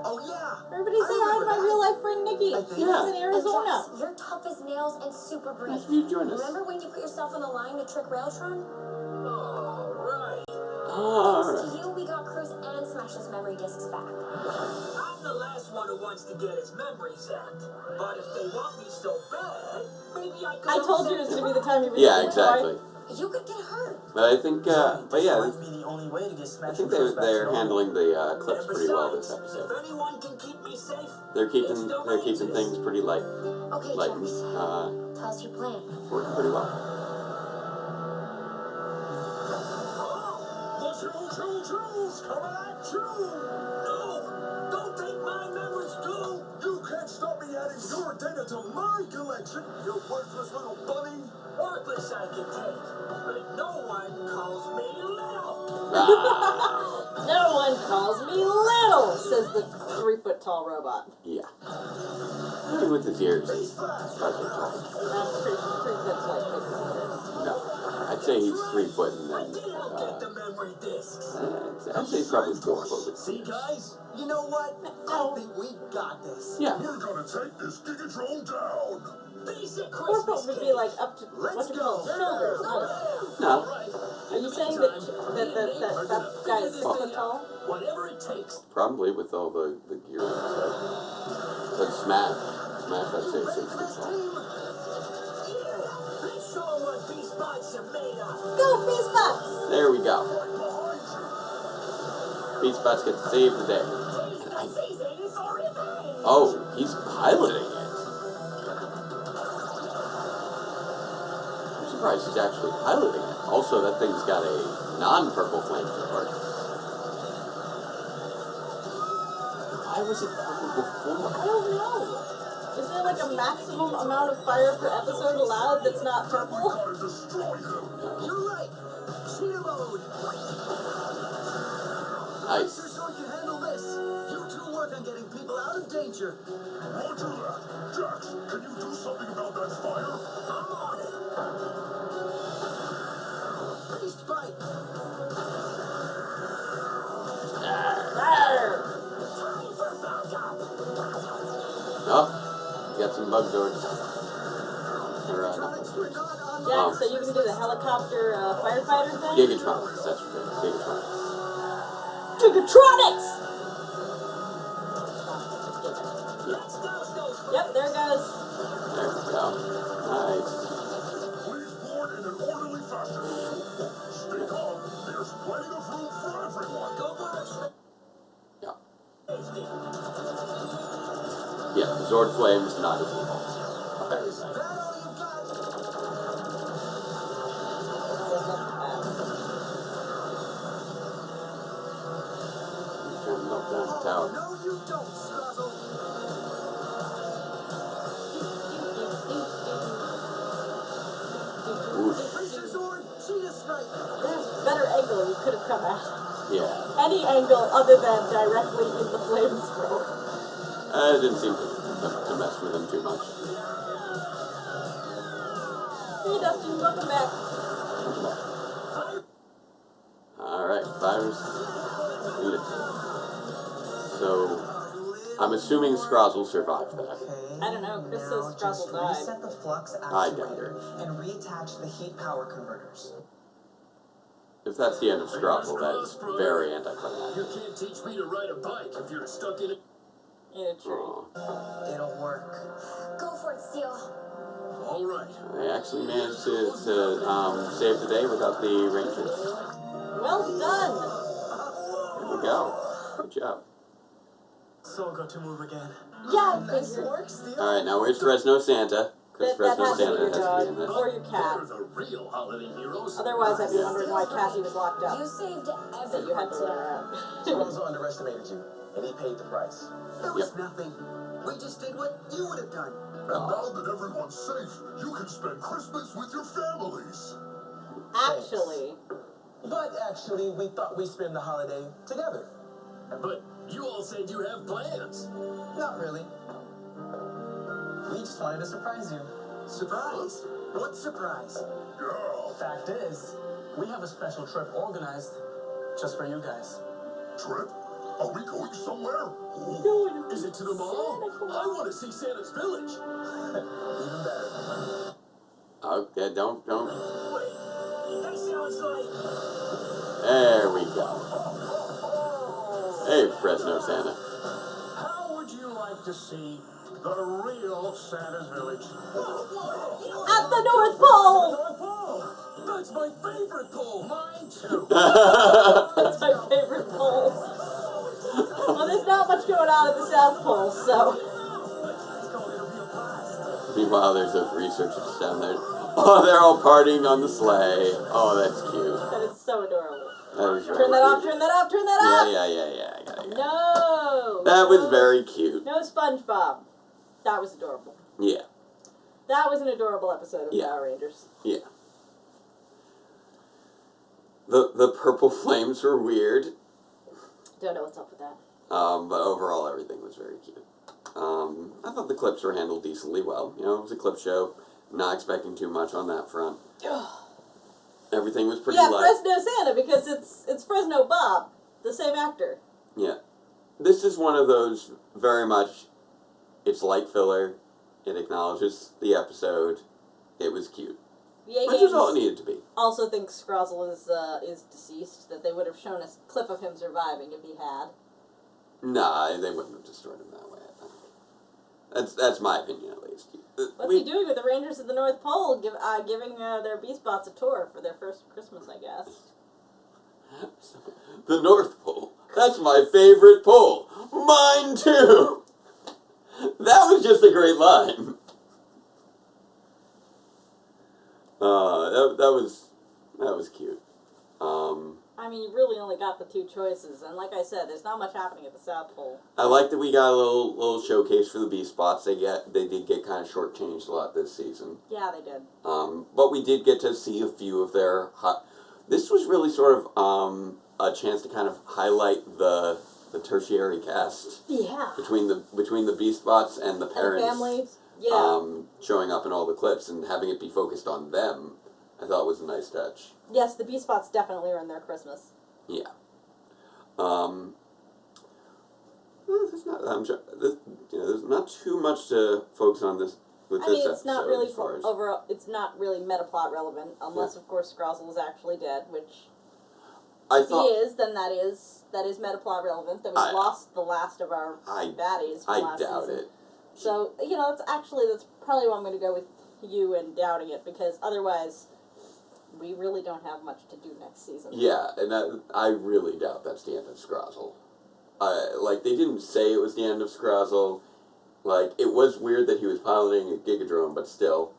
Oh, yeah.
Everybody say hi to my real life friend Nikki.
I think-
She lives in
And
Arizona.
Jax, you're tough as nails and super brave.
Nice of you to join us.
Remember when you put yourself on the line to trick Railtron?
Alright.
All
Thanks
right.
to you, we got Cruz and Smash's memory discs back.
I'm the last one who wants to get his memory zapped. But if they want me so bad, maybe I could.
I told you it was going to be the time you were
Yeah, exactly.
You could get hurt.
But I think, but yeah,
Might be the only way to get
I
Smash
think
and Cruz back to
they're
normal.
handling the clips
And
pretty well this
besides,
episode.
If anyone can keep me safe,
They're keeping things pretty light,
Okay,
light and
Jax. Tell us your plan.
it's working pretty well.
The Choo-Choo-Choos coming at you!
no! Don't take my memories too!
You can't stop me adding your data to my collection, you worthless little bunny!
Worthless I can take, but no one calls me little.
Ah,
No one calls me little, says the 3-foot-tall robot.
yeah. Even with his ears, he's
Flash!
hardly tall.
I'm pretty sure 3 foot's like bigger than this.
No, I'd say he's 3 foot and
I
then,
did help get the memory discs.
I'd say he's probably 4 foot with
See,
ears.
guys? You know what? I think we got this.
Yeah.
We're gonna take this Gigatron down!
Basic
4
Christmas
foot would be
cake.
like up to
Let's
what you call
go.
shoulders. Not
No,
Are you saying that guy is 6 foot tall?
Whatever it takes.
probably with all the gear and stuff. But Smash, I'd say 6 feet tall.
Let's show 'em what Beast Bots are made of.
Go, Beast Bots!
There we go. Beast Bots get to save the day.
Taste the season for revenge.
Oh, he's piloting it. I'm surprised he's actually piloting it. Also, that thing's got a non-purple flamethrower. Why was it purple
I
before?
don't know. Is there like a maximum amount of fire per episode allowed that's not purple?
Gotta destroy him!
You're right. Cheetah mode.
Nice.
Sword can handle this. You two work on getting people out of danger.
Roger that! Jax, can you do something about that fire?
I'm on it. Beast bite.
Arr!
Time for backup.
Oh, got some bug zords. Or,
Electronics were not on
Jack, so you can do the helicopter firefighter thing?
Gigatronics, that's what they're Gigatronics.
Gigatronics!
Let's go, Snowstorm.
Yep, there it goes.
There we go. Nice.
Please board in an orderly fashion. Stay calm. There's plenty of room for everyone.
Go first.
Yeah.
Safety.
Yeah, the Zord Flame's not as evil. Apparently.
Is that all you got?
He's trying to melt down the tower.
No, you don't, Scrozzle.
Oof.
Razor Sword, Cheetah Strike.
There's a better angle you could have come at.
Yeah.
Any angle other than directly in the flamethrower.
It didn't seem to mess with him too much.
Hey Dustin, welcome back.
Alright, virus. So, I'm assuming Scrozzle survived that.
I don't know. Chris says Scrozzle died.
Reset the flux
I doubt
actuator and reattach the heat power converters.
If that's the end of Scrozzle, that is very anticlimactic.
You can't teach me to ride a bike if you're stuck in it.
In a tree.
Aw.
It'll work.
Go for it, Steel.
All right.
I actually managed to save the day without the Rangers.
Well done.
There we go. Good job.
So good to move again.
Yeah, I
Nice
figured.
work, Steel.
Alright, now where's Fresno Santa? Because
That
Fresno
has to be
Santa
your
has to be
dog
in this.
or your cat.
They're the real holiday heroes.
Otherwise, I'd be wondering why Cassie was locked up.
You saved
That you had to let her out.
Scrozzle underestimated you, and he paid the price.
That was nothing. We just did what you would have done.
And now that everyone's safe, you can spend Christmas with your families.
Actually,
But actually, we thought we'd spend the holiday together.
But you all said you have plans.
Not really. We just wanted to surprise you.
Surprise? What surprise?
Yeah.
Fact is, we have a special trip organized just for you guys.
Trip? Are we going somewhere?
Is it to the mall? I want to see Santa's village.
Even better.
Okay, don't.
Wait, that sounds like...
There we go. Hey, Fresno Santa.
How would you like to see the real Santa's village?
at the North Pole.
North Pole! That's my favorite pole! Mine too!
That's my favorite pole. Well, there's not much going on at the South Pole, so.
Meanwhile, there's those researchers down there. Oh, they're all partying on the sleigh. Oh, that's cute.
That is so adorable.
That is
Turn that off, turn that off, turn that off!
Yeah. I got it.
No!
That was very cute.
No SpongeBob. That was adorable.
Yeah.
That was an adorable episode of
Yeah.
Power Rangers.
Yeah. The purple flames were weird.
Don't know what's up with that.
But overall, everything was very cute. I thought the clips were handled decently well. You know, it was a clip show. Not expecting too much on that front. Everything was pretty light.
Fresno Santa, because it's Fresno Bob, the same actor.
Yeah. This is one of those very much, it's light filler. It acknowledges the episode. It was cute.
VA
Which is all it needed to be.
also thinks Scrozzle is deceased, that they would have shown a clip of him surviving if he had.
Nah, they wouldn't have destroyed him that way, I think. That's my opinion, at least.
What's he doing with the Rangers of the North Pole, giving their Beast Bots a tour for their first Christmas, I guess?
The North Pole. That's my favorite pole. Mine too. That was just a great line. That was cute.
I mean, you really only got the two choices, and like I said, there's not much happening at the South Pole.
I like that we got a little showcase for the Beast Bots. They did get kind of shortchanged a lot this season.
Yeah, they did.
But we did get to see a few of their this was really sort of a chance to kind of highlight the tertiary cast.
Yeah.
Between the Beast Bots and the parents.
And the families. Yeah.
Showing up in all the clips and having it be focused on them, I thought was a nice touch.
Yes, the Beast Bots definitely earned their Christmas.
Yeah. There's not, there's not too much to focus on this with this episode.
It's not really
as far as,
overall. It's not really meta plot relevant, unless of course Scrozzle is actually dead, which
I
if
thought,
he is, then that is meta plot relevant. That we lost the last of our baddies from last
doubt
season.
it.
So that's probably why I'm going to go with you and doubting it, because otherwise we really don't have much to do next season.
Yeah, and I really doubt that's the end of Scrozzle. They didn't say it was the end of Scrozzle. It was weird that he was piloting a Gigadrone, but still.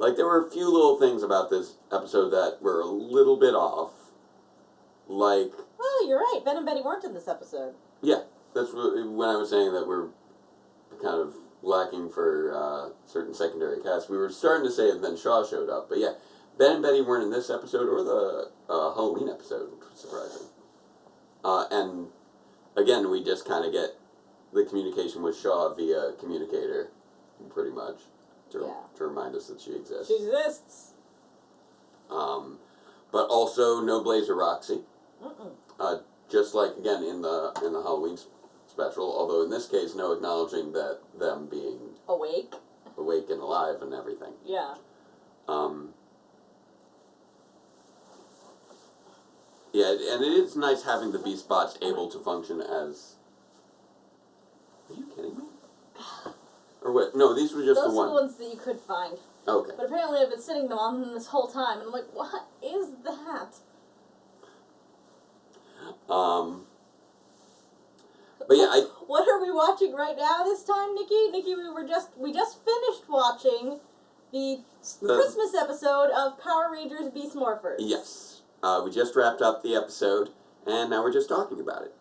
There were a few little things about this episode that were a little bit off.
Oh, you're right. Ben and Betty weren't in this episode.
Yeah, that's when I was saying that we're kind of lacking for certain secondary cast. We were starting to say it, and then Shaw showed up. But yeah, Ben and Betty weren't in this episode or the Halloween episode, which was surprising. And again, we just kind of get the communication with Shaw via communicator, pretty much, to remind us that she exists.
She exists.
but also no Blaze or Roxy.
Mm-mm.
Just like again in the Halloween special, although in this case, no acknowledging that them being
Awake
and alive and everything.
Yeah.
Yeah, and it is nice having the Beast Bots able to function as. Are you kidding me? Or what? No, these were just
Those
the ones.
are the ones that you could find.
Okay.
But apparently I've been sitting on them this whole time, and I'm like, what is that?
But yeah,
What are we watching right now this time, Nikki? Nikki, we just finished watching the Christmas episode of Power Rangers Beast Morphers.
Yes. We just wrapped up the episode, and now we're just talking about it.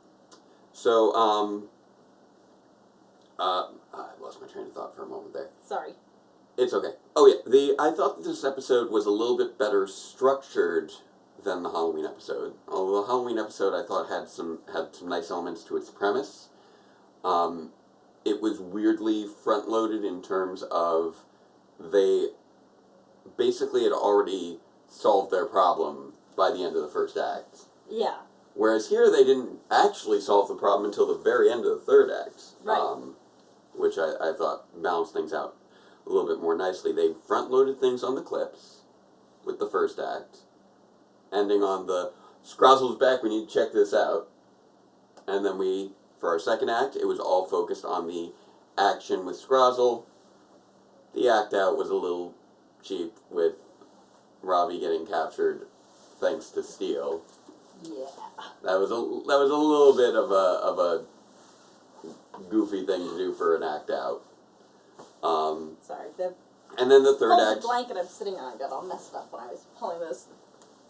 So, I lost my train of thought for a moment there.
Sorry.
It's okay. Oh yeah, I thought that this episode was a little bit better structured than the Halloween episode. Although the Halloween episode I thought had some nice elements to its premise. It was weirdly front loaded in terms of they basically had already solved their problem by the end of the first act.
Yeah.
Whereas here they didn't actually solve the problem until the very end of the third act.
Right.
Which I thought balanced things out a little bit more nicely. They front-loaded things on the clips with the first act, ending on the Scrozzle's back, we need to check this out. And then for our second act, it was all focused on the action with Scrozzle. The act out was a little cheap with Ravi getting captured thanks to Steel.
Yeah.
That was a little bit of a goofy thing to do for an act out.
Sorry.
And then the third act.
The blanket I'm sitting on got all messed up when I was pulling this.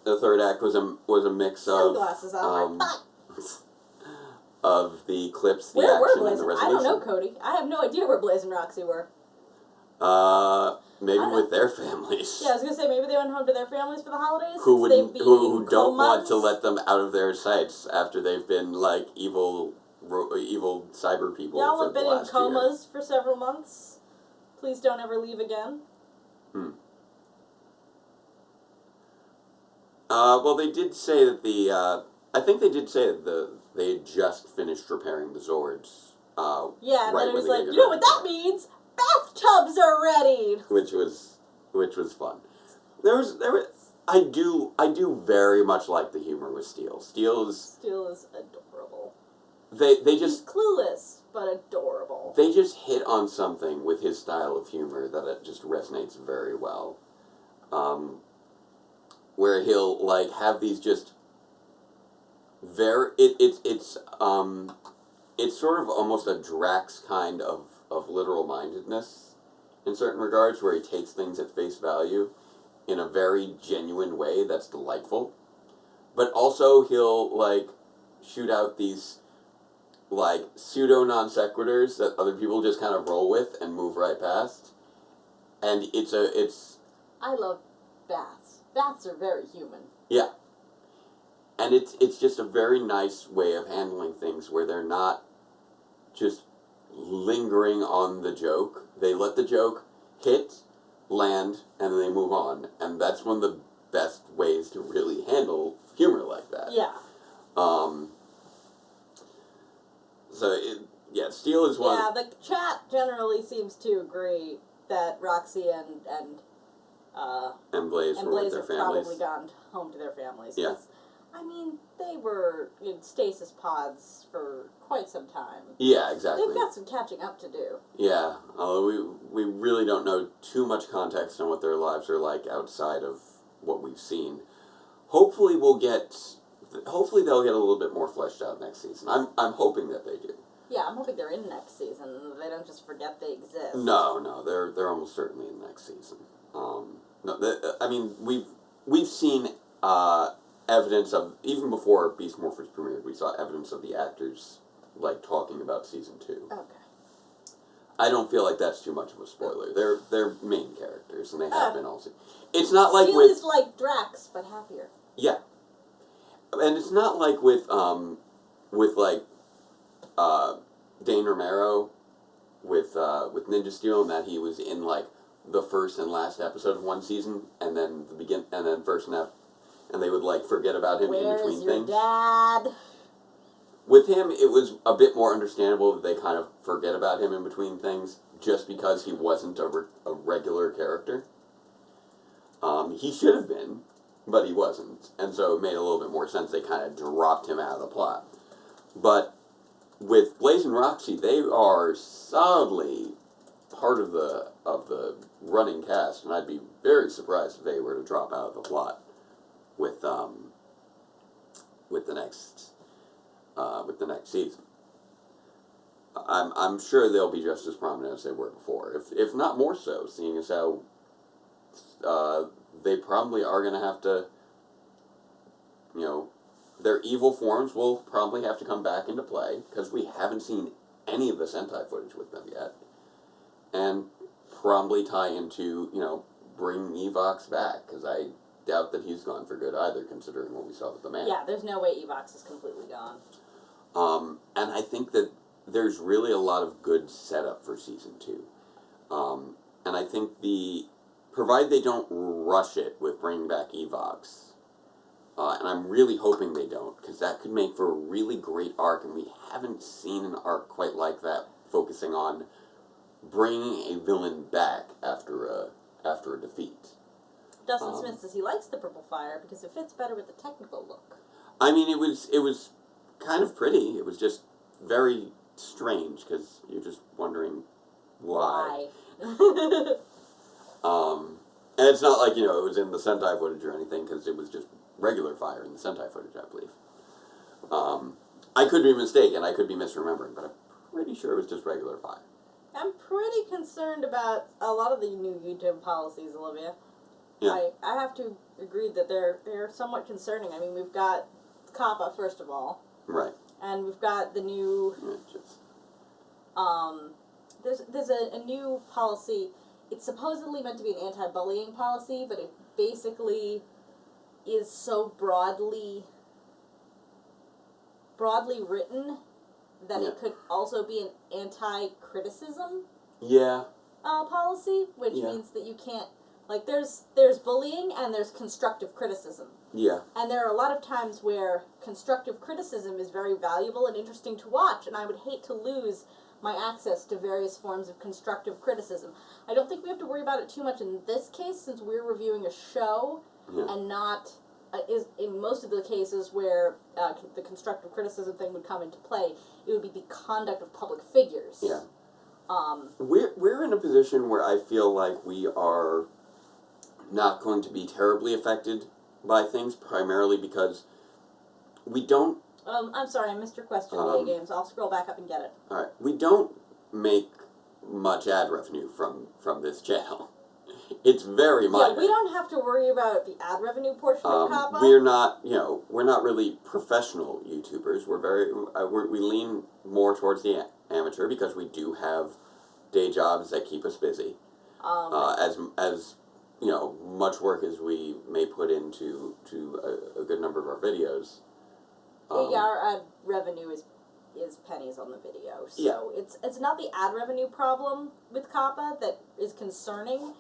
The third act was a mix
Sunglasses
of of the clips, the
where were
action,
Blaze
and the
I
resolution.
don't know, Cody. I have no idea where Blaze and Roxy were.
Maybe with their families.
Yeah, I was gonna say maybe they went home to their families for the holidays.
Who
Who
don't want to let them out of their sights after they've been like evil cyber people.
Y'all
for
have
the
been in
last
comas for several months. Please don't ever leave again.
Well, they did say that I think they did say that they had just finished repairing the Zords.
Yeah, and
right
then it was
when they
like,
got
you know what that means? Bathtubs are ready.
Which was fun. I do very much like the humor with Steel. Steel is
adorable.
They just
He's clueless but adorable.
They just hit on something with his style of humor that it just resonates very well. Where he'll like have these just it's sort of almost a Drax kind of literal mindedness in certain regards, where he takes things at face value in a very genuine way that's delightful. But also he'll like shoot out these like pseudo non sequiturs that other people just kind of roll with and move right past. And
I love bats. Bats are very human.
Yeah. And it's just a very nice way of handling things where they're not just lingering on the joke. They let the joke hit, land, and then they move on. And that's one of the best ways to really handle humor like that.
Yeah.
Steel is one.
Yeah, the chat generally seems to agree that Roxy and
Blaze were with their
have
families.
probably gone home to their families.
Yeah.
I mean, they were in stasis pods for quite some time.
Yeah, exactly.
They've got some catching up to do.
Yeah, although we really don't know too much context on what their lives are like outside of what we've seen. Hopefully they'll get a little bit more fleshed out next season. I'm hoping that they do.
Yeah, I'm hoping they're in next season. They don't just forget they exist.
No, they're almost certainly in next season. We've seen evidence of, even before Beast Morphers premiered, we saw evidence of the actors like talking about season 2.
Okay.
I don't feel like that's too much of a spoiler. They're main characters, and they have been also. It's not like
Steel is like Drax, but happier.
Yeah, and it's not like with Dane Romero with Ninja Steel, and that he was in like the first and last episode of one season, and then first and and they would, like, forget about him in
Where's
between
your
things.
dad?
With him, it was a bit more understandable that they kind of forget about him in between things, just because he wasn't a regular character. He should have been, but he wasn't, and so it made a little bit more sense. They kind of dropped him out of the plot. But with Blaze and Roxy, they are solidly part of the running cast, and I'd be very surprised if they were to drop out of the plot with the next season. I'm sure they'll be just as prominent as they were before, if not more so, seeing as how they probably are going to have to, you know, their evil forms will probably have to come back into play, because we haven't seen any of the Sentai footage with them yet, and probably tie into, you know, bringing Evox back, because I doubt that he's gone for good either, considering what we saw with the man.
Yeah, there's no way Evox is completely gone.
And I think that there's really a lot of good setup for Season 2. And I think provided they don't rush it with bringing back Evox, and I'm really hoping they don't, because that could make for a really great arc, and we haven't seen an arc quite like that, focusing on bringing a villain back after a defeat.
Dustin Smith says he likes the purple fire because it fits better with the technical look.
I mean, it was kind of pretty. It was just very strange, because you're just wondering why. And it's not like, you know, it was in the Sentai footage or anything, because it was just regular fire in the Sentai footage, I believe. I could be mistaken, I could be misremembering, but I'm pretty sure it was just regular fire.
I'm pretty concerned about a lot of the new YouTube policies, Olivia.
Yeah.
I have to agree that they're somewhat concerning. I mean, we've got Kappa, first of all.
Right.
And we've got the new... There's a new policy. It's supposedly meant to be an anti-bullying policy, but it basically is so broadly written that it could also be an anti-criticism policy, which means that you can't, like, there's bullying and there's constructive criticism.
Yeah.
And there are a lot of times where constructive criticism is very valuable and interesting to watch, and I would hate to lose my access to various forms of constructive criticism. I don't think we have to worry about it too much in this case, since we're reviewing a show, and not, in most of the cases where the constructive criticism thing would come into play, it would be the conduct of public figures.
Yeah. We're in a position where I feel like we are not going to be terribly affected by things, primarily because we don't...
I'm sorry, I missed your question, EA Games. I'll scroll back up and get it.
Alright, we don't make much ad revenue from this channel. It's very minor.
Yeah, we don't have to worry about the ad revenue portion of Kappa.
We're not, you know, we're not really professional YouTubers. We're very, we lean more towards the amateur, because we do have day jobs that keep us busy. As you know, much work as we may put into a good number of our videos.
Our ad revenue is pennies on the video, so it's not the ad revenue problem with Kappa that is concerning.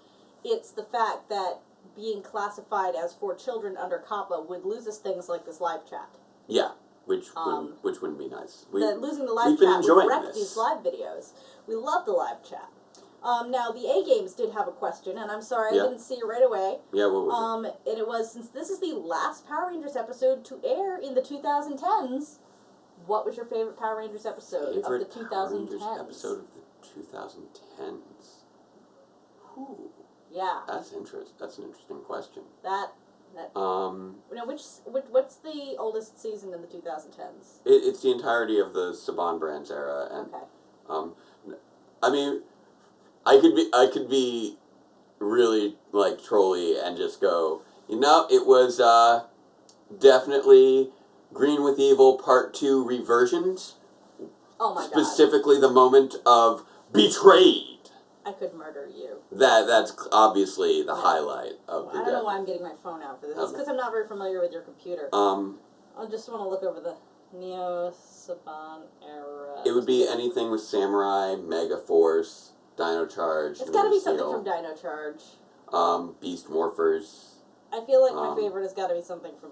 It's the fact that being classified as for children under Kappa would lose us things like this live chat.
Yeah, which wouldn't be nice.
Losing the live chat would wreck these live videos. We love the live chat. Now, the A Games did have a question, and I'm sorry I didn't see it right away.
Yeah, what was it?
And it was, since this is the last Power Rangers episode to air in the 2010s, what was your favorite Power Rangers episode of the 2010s?
Power Rangers episode of the 2010s. Ooh.
Yeah.
That's an interesting question.
What's the oldest season in the 2010s?
It's the entirety of the Saban Brands era, and I mean, I could be really, like, trolly and just go, you know, it was definitely Green with Evil Part 2 Reversions.
Oh my god.
Specifically the moment of betrayed.
I could murder you.
That's obviously the highlight of the
I don't know why I'm getting my phone out for this. It's because I'm not very familiar with your computer. I just want to look over the Neo Saban era.
It would be anything with Samurai, Mega Force, Dino Charge.
It's got to be something from Dino Charge.
Beast Morphers.
I feel like my favorite has got to be something from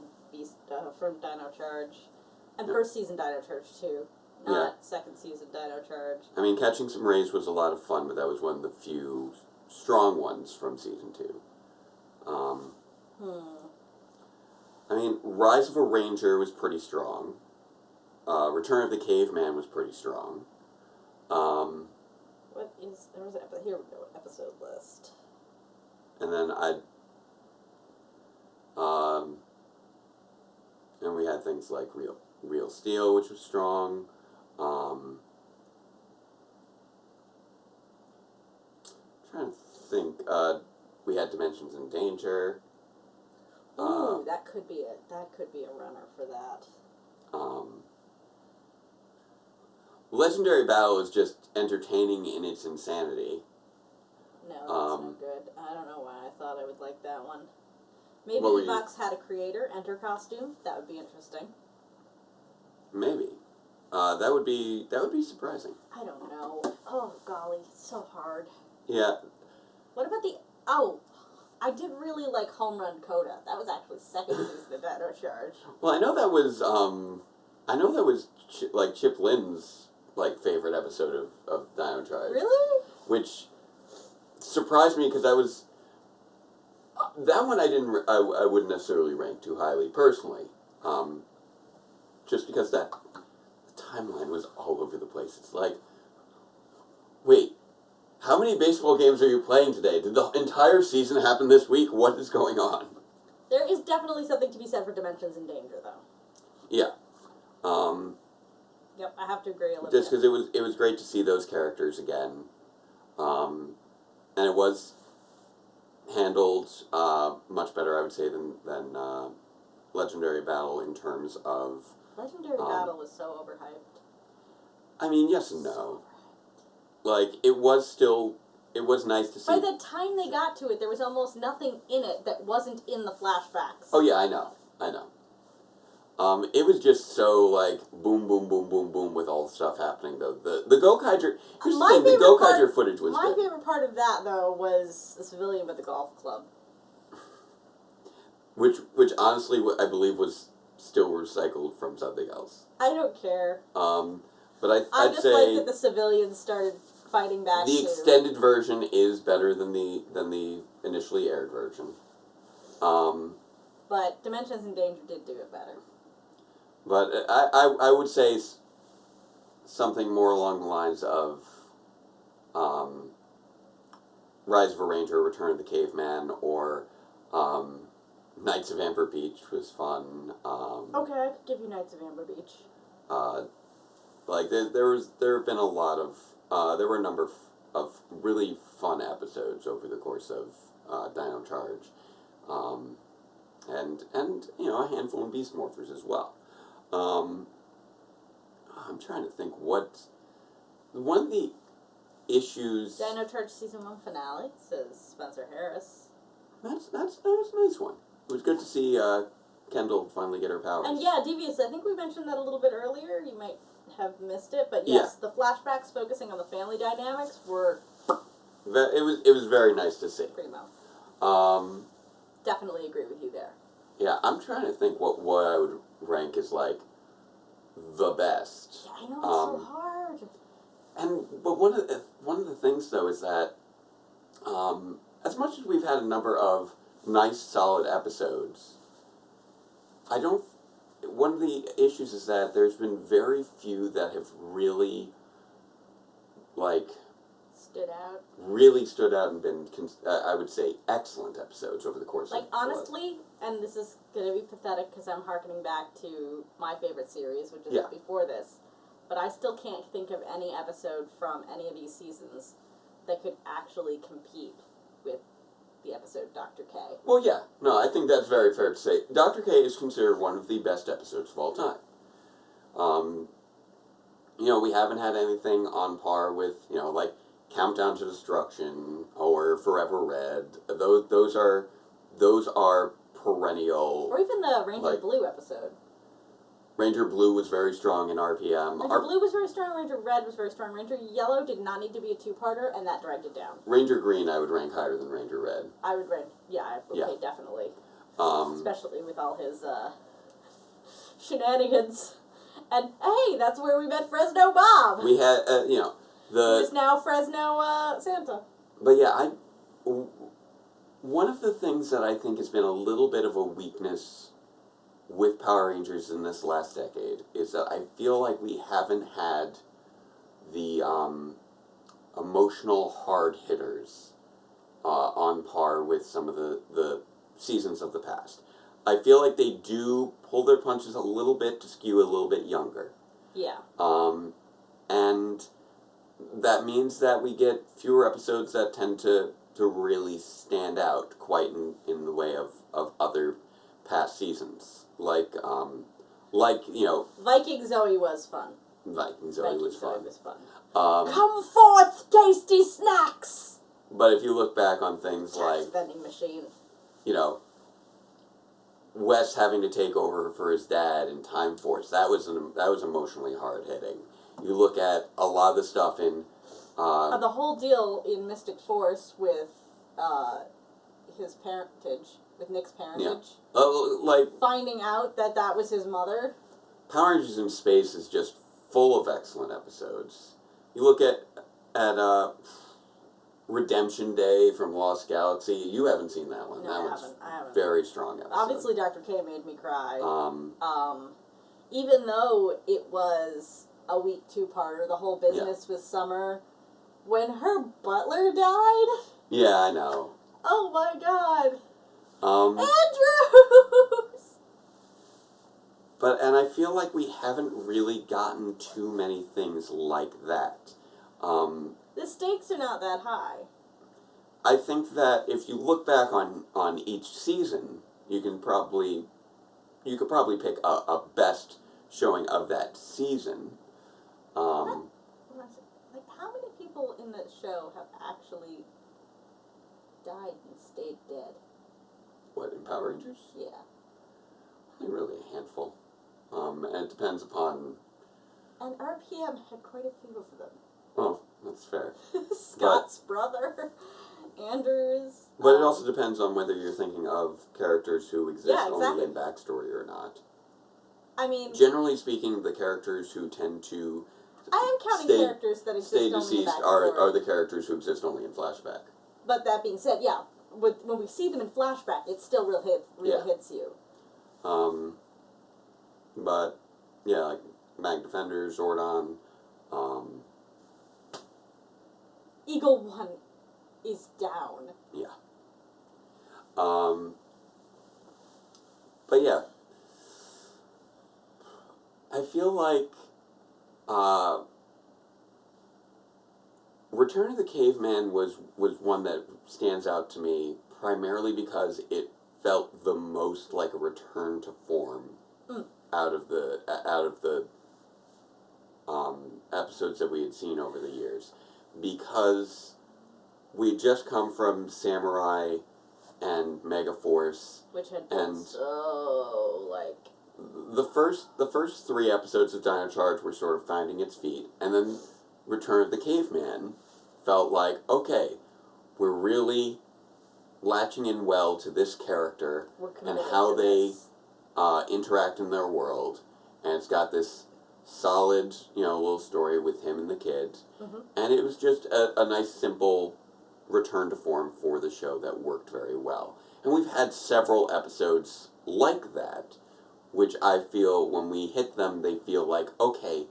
from Dino Charge, and first season Dino Charge too, not second season Dino Charge.
I mean, Catching Some Rays was a lot of fun, but that was one of the few strong ones from season 2. I mean, Rise of a Ranger was pretty strong. Return of the Caveman was pretty strong.
What is there was here we go, episode list.
And then and we had things like Real Steel, which was strong. Trying to think. We had Dimensions in Danger.
Ooh, that could be a runner for that.
Legendary Battle is just entertaining in its insanity.
No, that's not good. I don't know why I thought I would like that one. Maybe
What were you-
Evox had a creator enter costume. That would be interesting.
Maybe. That would be surprising.
I don't know. Oh golly, it's so hard.
Yeah.
What about I did really like Home Run Coda. That was actually second season of Dino Charge.
Well, I know that was Chip Lynn's favorite episode of Dino Charge.
Really?
Which surprised me because that one I wouldn't necessarily rank too highly personally. Just because the timeline was all over the place. It's like, wait, how many baseball games are you playing today? Did the entire season happen this week? What is going on?
There is definitely something to be said for Dimensions in Danger, though.
Yeah.
Yep, I have to agree a little
Just
bit.
because it was great to see those characters again. And it was handled much better, I would say, than Legendary Battle in terms of...
Legendary Battle was so overhyped.
I mean, yes and no. It was nice to see.
By the time they got to it, there was almost nothing in it that wasn't in the flashbacks.
Oh yeah, I know. It was just so boom, boom, boom, boom, boom with all the stuff happening though. The Gokaiger. Here's the thing: the Gokaiger footage was
my
good.
favorite part of that though was the civilian with the golf club.
Which honestly, I believe was still recycled from something else.
I don't care.
But
I
I'd
just
say
like that the civilians started fighting back.
the extended version is better than the initially aired version.
But Dimensions in Danger did do it better.
But I would say something more along the lines of Rise of a Ranger, Return of the Caveman, or Knights of Amber Beach was fun.
Okay, I could give you Knights of Amber Beach.
There have been a lot of there were a number of really fun episodes over the course of Dino Charge, and a handful of Beast Morphers as well. I'm trying to think one of the issues.
Dino Charge Season 1 finale, says Spencer Harris.
That was a nice one. It was good to see Kendall finally get her powers.
And yeah, Devious, I think we mentioned that a little bit earlier. You might have missed it, but yes, the flashbacks focusing on the family dynamics were...
It was very nice to see.
Primo. Definitely agree with you there.
Yeah, I'm trying to think what I would rank as the best.
Yeah, I know, it's so hard.
But one of the things though is that as much as we've had a number of nice solid episodes, one of the issues is that there's been very few that have really stood out and been I would say excellent episodes over the course of
honestly, and this is going to be pathetic because I'm harkening back to my favorite series, which is before this, but I still can't think of any episode from any of these seasons that could actually compete with the episode Dr. K.
Well, yeah. No, I think that's very fair to say. Dr. K is considered one of the best episodes of all time. We haven't had anything on par with, Countdown to Destruction or Forever Red. Those are perennial.
Or even the Ranger Blue episode.
Ranger Blue was very strong in RPM.
Ranger Blue was very strong, Ranger Red was very strong. Ranger Yellow did not need to be a two-parter, and that dragged it down.
Ranger Green I would rank higher than Ranger Red.
I would rank, definitely. Especially with all his shenanigans. And hey, that's where we met Fresno Bob.
We had, you know,
Who is now Fresno Santa.
But yeah, one of the things that I think has been a little bit of a weakness with Power Rangers in this last decade is that I feel like we haven't had the emotional hard hitters on par with some of the seasons of the past. I feel like they do pull their punches a little bit to skew a little bit younger.
Yeah.
And that means that we get fewer episodes that tend to really stand out quite in the way of other past seasons. Like, you know...
Viking Zoe was fun.
Viking Zoe was fun.
Come forth, tasty snacks!
But if you look back on things like...
vending machine.
You know, Wes having to take over for his dad in Time Force, that was emotionally hard-hitting. You look at a lot of the stuff in...
the whole deal in Mystic Force with his parentage, with Nick's parentage.
Yeah. Like...
Finding out that that was his mother.
Power Rangers in Space is just full of excellent episodes. You look at Redemption Day from Lost Galaxy. You haven't seen that one.
No, I haven't.
Very strong episode.
Obviously, Dr. K made me cry. Even though it was a week two-parter, the whole business with Summer, when her butler died.
Yeah, I know.
Oh my God. Andrews.
And I feel like we haven't really gotten too many things like that.
The stakes are not that high.
I think that if you look back on each season, you could probably pick a best showing of that season.
Like, how many people in the show have actually died and stayed dead?
What, in Power Rangers?
Yeah.
Really a handful. And it depends upon...
And RPM had quite a few of them.
Oh, that's fair.
Scott's brother, Anders.
But it also depends on whether you're thinking of characters who exist only in backstory or not.
I mean...
Generally speaking, the characters who tend to...
I am counting characters that exist only in
deceased
backstory.
are the characters who exist only in flashback.
But that being said, yeah, when we see them in flashback, it still really hits you.
But, yeah, like Mag Defender, Zordon,
Eagle 1 is down.
Yeah. But yeah, I feel like Return of the Caveman was one that stands out to me primarily because it felt the most like a return to form out of the episodes that we had seen over the years, because we had just come from Samurai and Megaforce,
which had been so like
the first 3 episodes of Dino Charge were sort of finding its feet, and then Return of the Caveman felt like, okay, we're really latching in well to this character and how they interact in their world, and it's got this solid, little story with him and the kids, and it was just a nice, simple return to form for the show that worked very well. And we've had several episodes like that, which I feel when we hit them, they feel like, okay,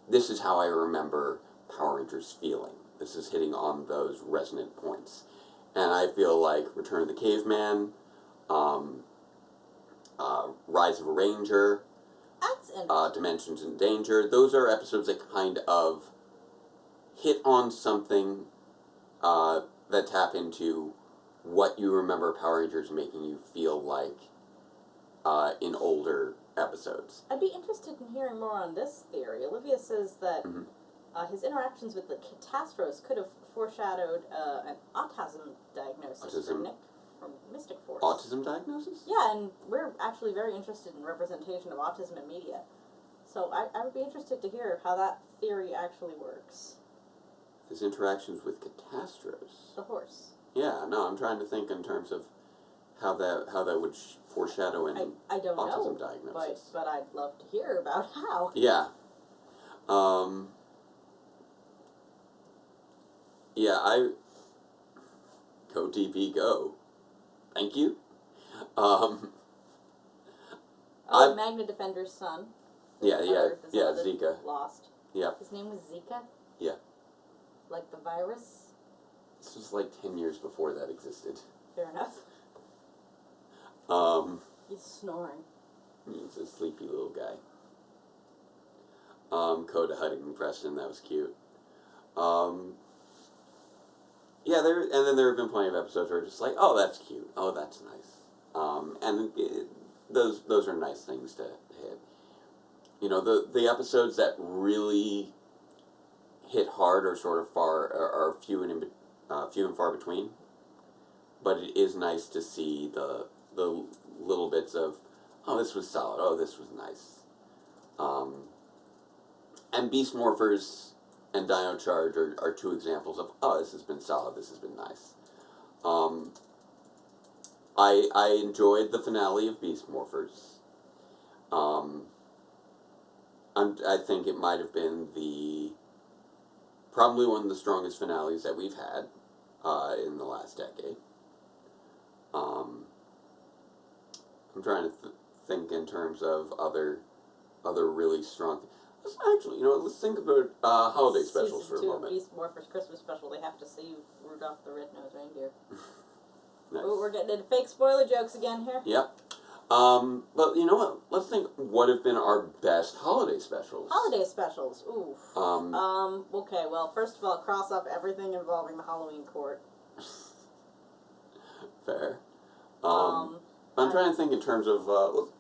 this is how I remember Power Rangers feeling. This is hitting on those resonant points. And I feel like Return of the Caveman, Rise of a Ranger, Dimensions in Danger, those are episodes that kind of hit on something that tap into what you remember Power Rangers making you feel like in older episodes.
I'd be interested in hearing more on this theory. Olivia says that his interactions with the Catastros could have foreshadowed an autism diagnosis for Nick from Mystic Force.
Autism diagnosis?
Yeah, and we're actually very interested in representation of autism in media. So I would be interested to hear how that theory actually works.
His interactions with Catastros.
The horse.
Yeah, no, I'm trying to think in terms of how that would foreshadow an
I don't
autism
know,
diagnosis.
but I'd love to hear about how.
Yeah. Yeah, go TV, go. Thank you.
Magna Defender's son.
Yeah,
Or
Zika.
Lost.
Yeah.
His name was Zika?
Yeah.
Like the virus?
This was like 10 years before that existed.
Fair enough. He's snoring.
He's a sleepy little guy. Coda hugging Preston, that was cute. Yeah, and then there have been plenty of episodes where just like, oh, that's cute. Oh, that's nice. And those are nice things to hit. You know, the episodes that really hit hard are sort of are few and far between. But it is nice to see the little bits of, oh, this was solid. Oh, this was nice. And Beast Morphers and Dino Charge are two examples of, oh, this has been solid. This has been nice. I enjoyed the finale of Beast Morphers. I think it might have been probably one of the strongest finales that we've had in the last decade. I'm trying to think in terms of other really strong. Let's think about holiday specials for a moment.
Beast Morphers Christmas special. They have to save Rudolph the Red-Nosed Reindeer.
Nice.
Oh, we're getting into fake spoiler jokes again here.
Yep. But you know what? Let's think. What have been our best holiday specials?
Holiday specials. Oof.
Okay.
Well, first of all, cross off everything involving the Halloween court.
Fair. I'm trying to think in terms of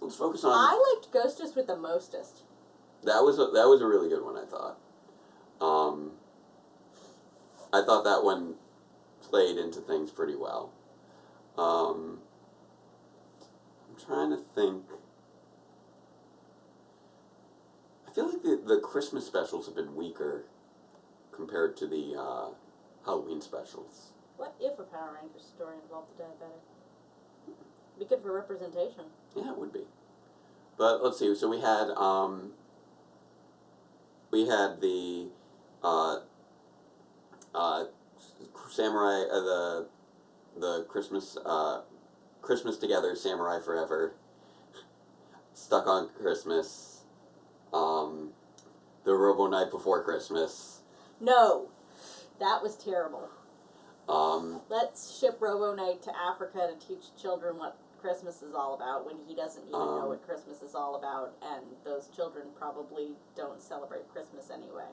let's focus on.
I liked Ghostest with the Mostest.
That was a really good one, I thought. I thought that one played into things pretty well. I'm trying to think. I feel like the Christmas specials have been weaker compared to the Halloween specials.
What if a Power Rangers story involved the diabetic? Be good for representation.
Yeah, it would be. But let's see. So we had the Samurai, the Christmas Together, Samurai Forever, Stuck on Christmas, the Robo Night Before Christmas.
No, that was terrible.
Let's
ship Robo Night to Africa to teach children what Christmas is all about when he doesn't even know what Christmas is all about, and those children probably don't celebrate Christmas anyway.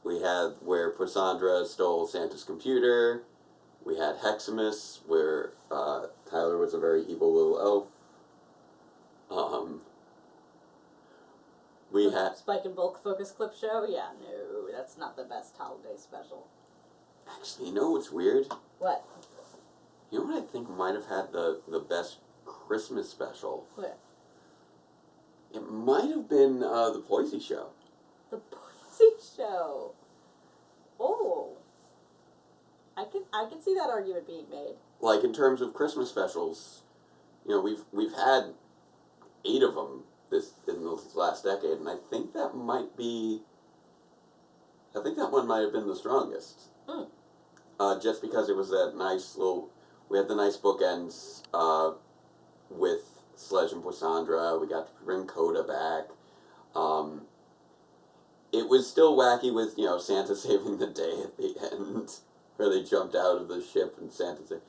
We had where Poisandra stole Santa's computer. We had Heximus, where Tyler was a very evil little elf. We had
Spike and Bulk Focus Clip Show? Yeah, no, that's not the best holiday special.
Actually, you know what's weird?
What?
You know what I think might have had the best Christmas special?
What?
It might have been the Poisey Show.
The Poisey Show. Oh. I can see that argument being made.
Like, in terms of Christmas specials, you know, we've had 8 of them in the last decade, and I think that one might have been the strongest. Just because it was that nice we had the nice bookends with Sledge and Poisandra. We got to bring Coda back. It was still wacky with, you know, Santa saving the day at the end, where they jumped out of the ship and Santa saved.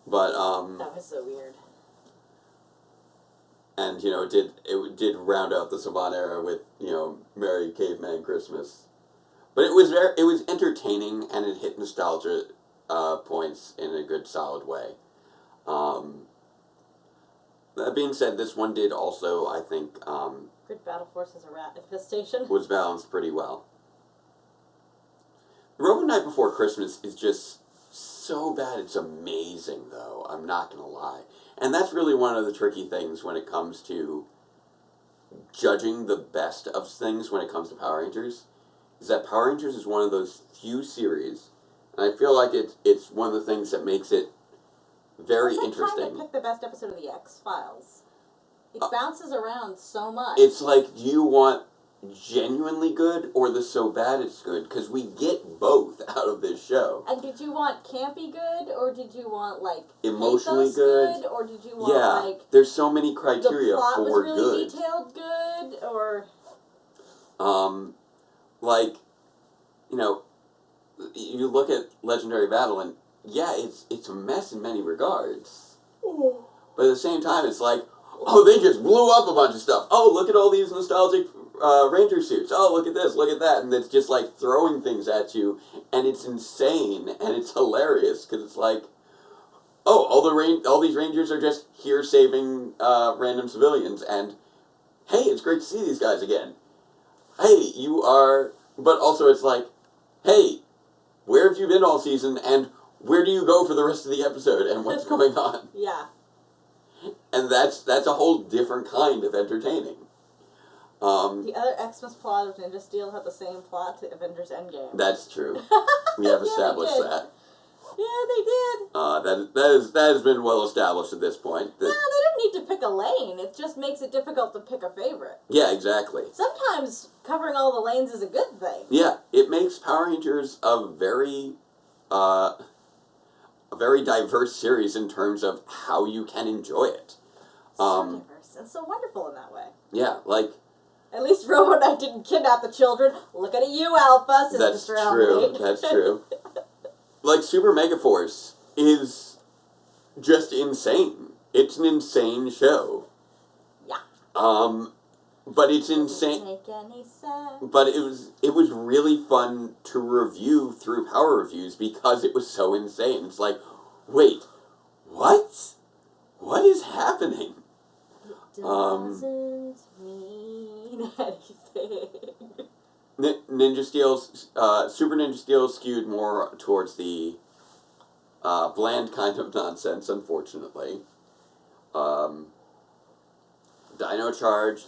But
that was so weird.
And you know, it did round out the Savant era with, you know, Merry Caveman Christmas. But it was entertaining, and it hit nostalgia points in a good, solid way. That being said, this one did also, I think,
Good Battle Force is a rat infestation.
Was balanced pretty well. Robo Night Before Christmas is just so bad. It's amazing, though. I'm not going to lie. And that's really one of the tricky things when it comes to judging the best of things when it comes to Power Rangers, is that Power Rangers is one of those few series, and I feel like it's one of the things that makes it very
It's like
interesting.
trying to pick the best episode of the X-Files. It bounces around so much.
It's like, do you want genuinely good or the so bad it's good? Because we get both out of this show.
And did you want campy good, or did you want, like,
Emotionally
pathos
good?
or did you want, like,
there's so many criteria
the plot
for
was really
good.
detailed good, or...
Like, you know, you look at Legendary Battle and, yeah, it's a mess in many regards. But at the same time, it's like, oh, they just blew up a bunch of stuff. Oh, look at all these nostalgic Ranger suits. Oh, look at this, look at that. And it's just like throwing things at you. And it's insane. And it's hilarious. Because it's like, oh, all these Rangers are just here saving random civilians. And, hey, it's great to see these guys again. Hey, you are... But also it's like, hey, where have you been all season? And where do you go for the rest of the episode? And what's going on?
Yeah.
And that's a whole different kind of entertaining.
The other Xmas plot of Ninja Steel had the same plot to Avengers Endgame.
That's true. We have established that.
Yeah, they did.
That has been well established at this point.
No, they don't need to pick a lane. It just makes it difficult to pick a favorite.
Yeah, exactly.
Sometimes covering all the lanes is a good thing.
Yeah, it makes Power Rangers a very diverse series in terms of how you can enjoy it.
So diverse and so wonderful in that way.
Yeah, like...
At least Robo Knight didn't kidnap the children. Look at you, Alpha, says
That's
Mr.
true,
Alpha.
that's true. Like, Super Mega Force is just insane. It's an insane show.
Yeah.
But it's insane.
Doesn't make any sense.
But it was really fun to review through Power Reviews because it was so insane. It's like, wait, what? What is happening?
It doesn't mean anything.
Ninja Steel's, Super Ninja Steel skewed more towards the bland kind of nonsense, unfortunately. Dino Charge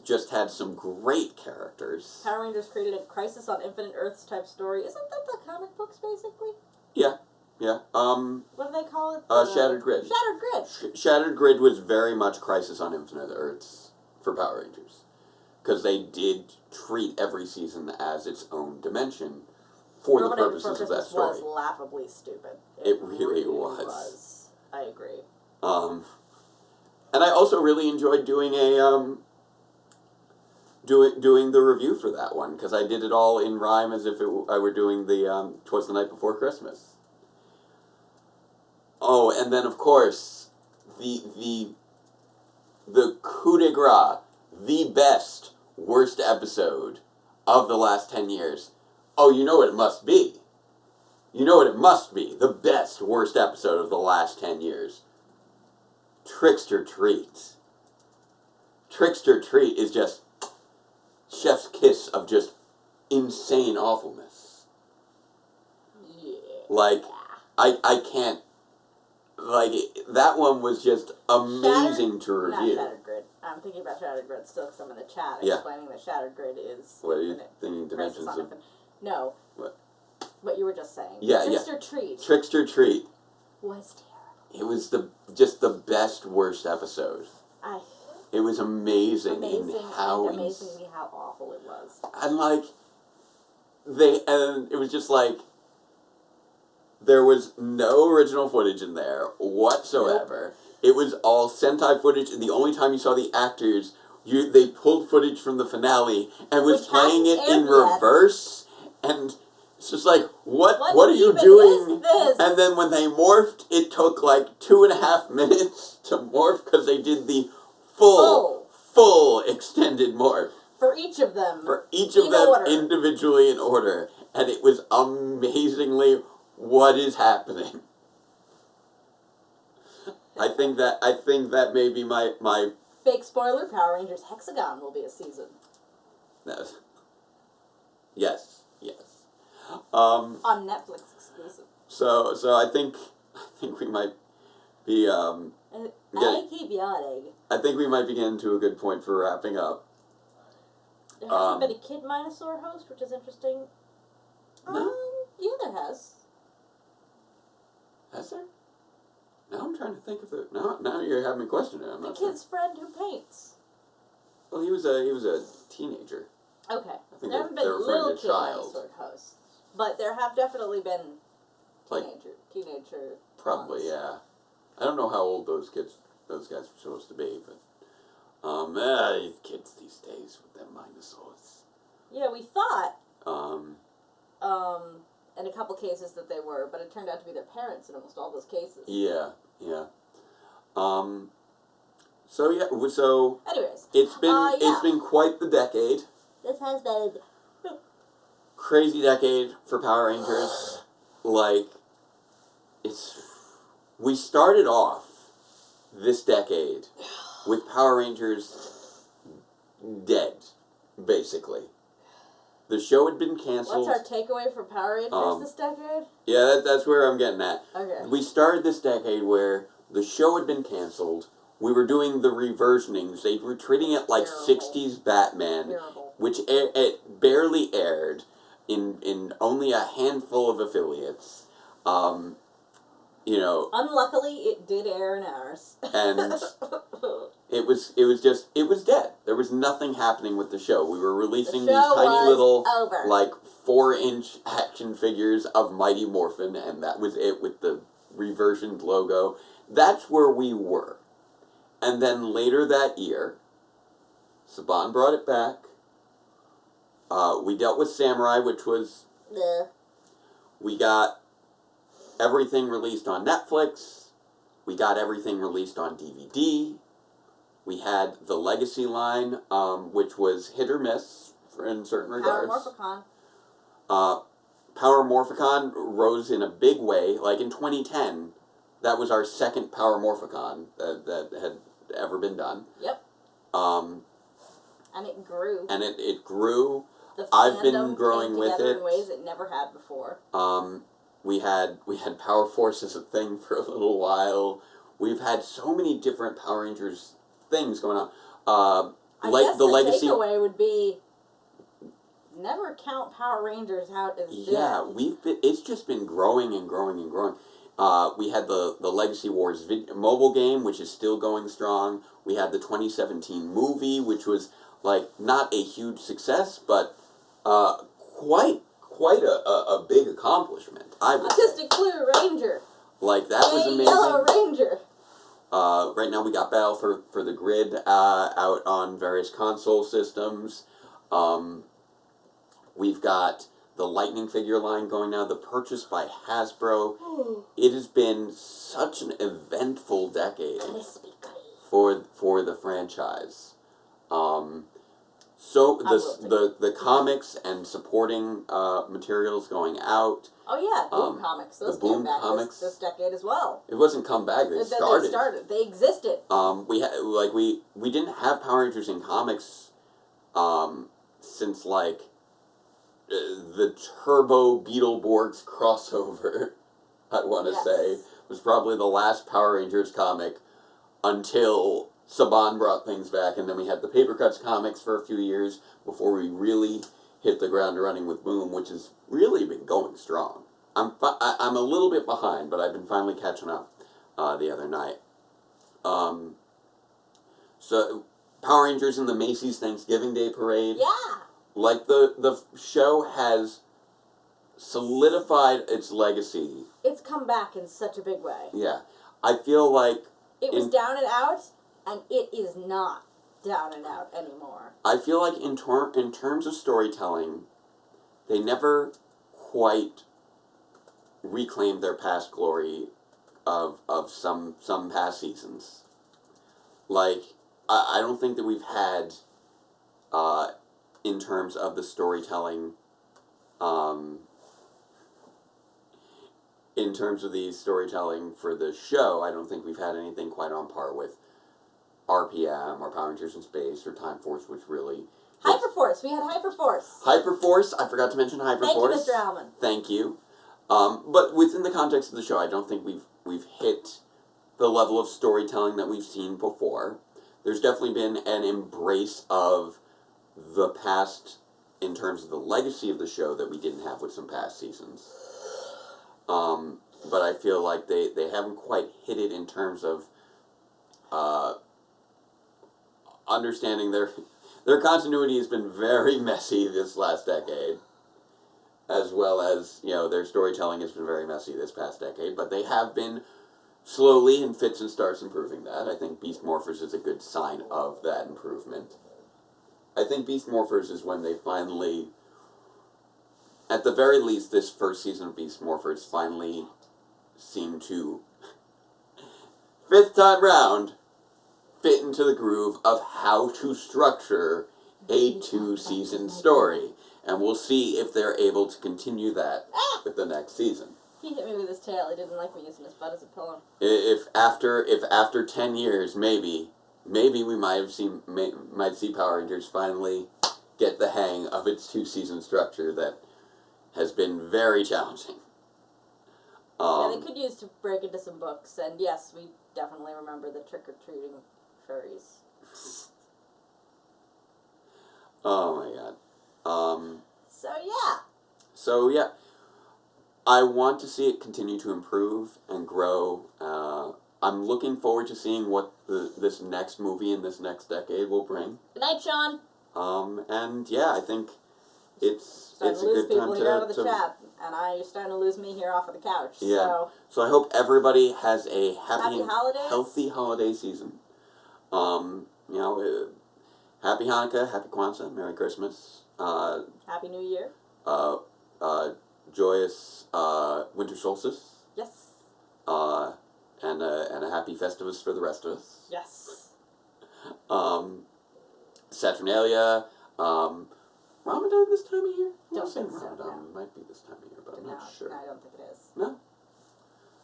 just had some great characters.
Power Rangers created a Crisis on Infinite Earths type story. Isn't that the comic books, basically?
Yeah.
What do they call it?
Shattered Grid.
Shattered Grid.
Shattered Grid was very much Crisis on Infinite Earths for Power Rangers. Because they did treat every season as its own dimension for the purposes of that story.
Was laughably stupid.
It really was.
I agree.
And I also really enjoyed doing doing the review for that one, because I did it all in rhyme as if I were doing the 'Twas the Night Before Christmas. Oh, and then of course the coup de grace, the best worst episode of the last 10 years. Oh, you know what it must be. You know what it must be. The best worst episode of the last 10 years. Trickster Treat. Trickster Treat is just chef's kiss of just insane awfulness.
Yeah.
Like, I can't, like, that one was just amazing to review.
Not Shattered Grid. I'm thinking about Shattered Grid still because I'm in the chat explaining that Shattered Grid is...
What are you thinking, Dimensions of...
No.
What?
What you were just saying.
Yeah,
Trickster Treat.
Trickster Treat.
Was terrible.
It was just the best worst episode. It was amazing how
amazingly how awful it was.
And like and it was just like there was no original footage in there whatsoever. Nope. It was all Sentai footage, and the only time you saw the actors, they pulled footage from the finale and was playing it in reverse, and it's just like, what are you doing? And then when they morphed, it took like 2.5 minutes to morph because they did the full extended morph.
For each of them.
For each of them individually in order. And it was amazingly what is happening. I think that may be my
fake spoiler, Power Rangers Hexagon will be a season.
Yes.
On Netflix exclusive.
So I think we might be
I keep yawning.
I think we might be getting to a good point for wrapping up.
There hasn't been a Kid Minosaur host, which is interesting.
No?
Yeah, there has.
Has there? Now I'm trying to think of it. Now you're having me question it. I'm
The
not sure.
kid's friend who paints.
Well, he was a teenager.
Okay.
I think
There haven't
they're
been
referring
little
to
kid
child.
sword hosts. But there have definitely been
Like
teenager
probably,
ones.
yeah. I don't know how old those guys were supposed to be, but kids these days with them dinosaurs.
Yeah, we thought
Um,
in a couple cases that they were, but it turned out to be their parents in almost all those cases.
yeah. So
Anyways,
it's been quite the decade.
this has been
Crazy decade for Power Rangers. Like, we started off this decade with Power Rangers dead, basically. The show had been canceled.
What's our takeaway for Power Rangers this decade?
Yeah, that's where I'm getting at.
Okay.
We started this decade where the show had been canceled. We were doing the reversionings. They were treating it like
Terrible.
60s Batman,
Terrible.
which it barely aired in only a handful of affiliates.
Unluckily, it did air in ours.
And it was dead. There was nothing happening with the show. We were releasing
The
these
show
tiny
was
little
over.
4-inch action figures of Mighty Morphin, and that was it with the reversioned logo. That's where we were. And then later that year, Saban brought it back. We dealt with Samurai, which was... We got everything released on Netflix. We got everything released on DVD. We had the Legacy line, which was hit or miss in certain regards. Power Morphicon rose in a big way. Like in 2010, that was our second Power Morphicon that had ever been done.
Yep.
And
it grew.
And it grew.
The
I've been
fandom
growing
came
with
together
it.
in ways it never had before.
We had Power Force as a thing for a little while. We've had so many different Power Rangers things going on.
I guess the
Legacy
takeaway would be never count Power Rangers out as dead.
Yeah, it's just been growing and growing and growing. We had the Legacy Wars mobile game, which is still going strong. We had the 2017 movie, which was not a huge success, but quite a big accomplishment, I would say.
Autistic Blue Ranger.
That was amazing.
Yellow Ranger.
Right now we got Battle for the Grid out on various console systems. We've got the Lightning figure line going now, the purchase by Hasbro. It has been such an eventful decade for the franchise. So the comics and supporting materials going out.
Oh yeah, Boom Comics. Those
Boom
came back
Comics.
this decade as well.
It wasn't come back. They started.
They existed.
We didn't have Power Rangers in comics since the Turbo Beetleborgs crossover. I want to say was probably the last Power Rangers comic until Saban brought things back, and then we had the Paper Cuts comics for a few years before we really hit the ground running with Boom, which has really been going strong. I'm a little bit behind, but I've been finally catching up the other night. So Power Rangers in the Macy's Thanksgiving Day Parade.
Yeah.
The show has solidified its legacy.
It's come back in such a big way.
Yeah. I feel like...
It was down and out, and it is not down and out anymore.
I feel like in terms of storytelling, they never quite reclaimed their past glory of some past seasons. I don't think that we've had, in terms of the storytelling, in terms of the storytelling for the show, I don't think we've had anything quite on par with RPM or Power Rangers in Space or Time Force, which really...
Hyperforce. We had Hyperforce.
Hyperforce. I forgot to mention Hyperforce.
Thank you, Mr. Alman.
Thank you. But within the context of the show, I don't think we've hit the level of storytelling that we've seen before. There's definitely been an embrace of the past in terms of the legacy of the show that we didn't have with some past seasons. but I feel like they haven't quite hit it in terms of understanding their continuity has been very messy this last decade, as well as, you know, their storytelling has been very messy this past decade, but they have been slowly in fits and starts improving that. I think Beast Morphers is a good sign of that improvement. I think Beast Morphers is when they finally, at the very least, this first season of Beast Morphers finally seemed to, fifth time round, fit into the groove of how to structure a 2-season story. And we'll see if they're able to continue that with the next season.
He hit me with his tail. He didn't like me using his butt as a pillow.
If after 10 years, maybe we might see Power Rangers finally get the hang of its 2-season structure that has been very challenging.
Yeah, they could use to break into some books, and yes, we definitely remember the trick-or-treating furries.
Oh my god.
So yeah.
I want to see it continue to improve and grow. I'm looking forward to seeing what this next movie in this next decade will bring.
Good night, Sean.
And yeah, I think it's a good time to...
Starting to lose people here out of the chat, and you're starting to lose me here off of the couch.
Yeah. So I hope everybody has a
Happy holidays.
healthy holiday season. You know, Happy Hanukkah, Happy Kwanzaa, Merry Christmas.
Happy New Year.
Joyous winter solstice.
Yes.
And a happy Festivus for the rest of us.
Yes.
Saturnalia. Ramadan this time of year?
Don't think so,
Ramadan
no.
might be this time of year, but I'm not sure.
I don't think it is.
No?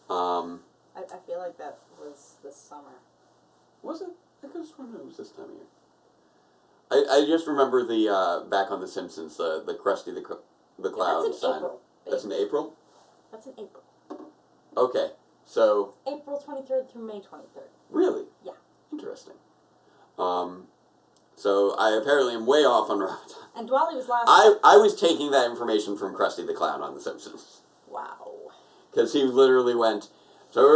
I feel like that was this summer.
Was it? I could have sworn it was this time of year. I just remember the back on The Simpsons, the Krusty the Clown
That's in
sign.
April.
That's in April?
That's in April.
Okay, so...
April 23rd through May 23rd.
Really?
Yeah.
Interesting. So I apparently am way off on Ramadan.
And Dwali was last...
I was taking that information from Krusty the Clown on The Simpsons.
Wow.
Because he literally went, so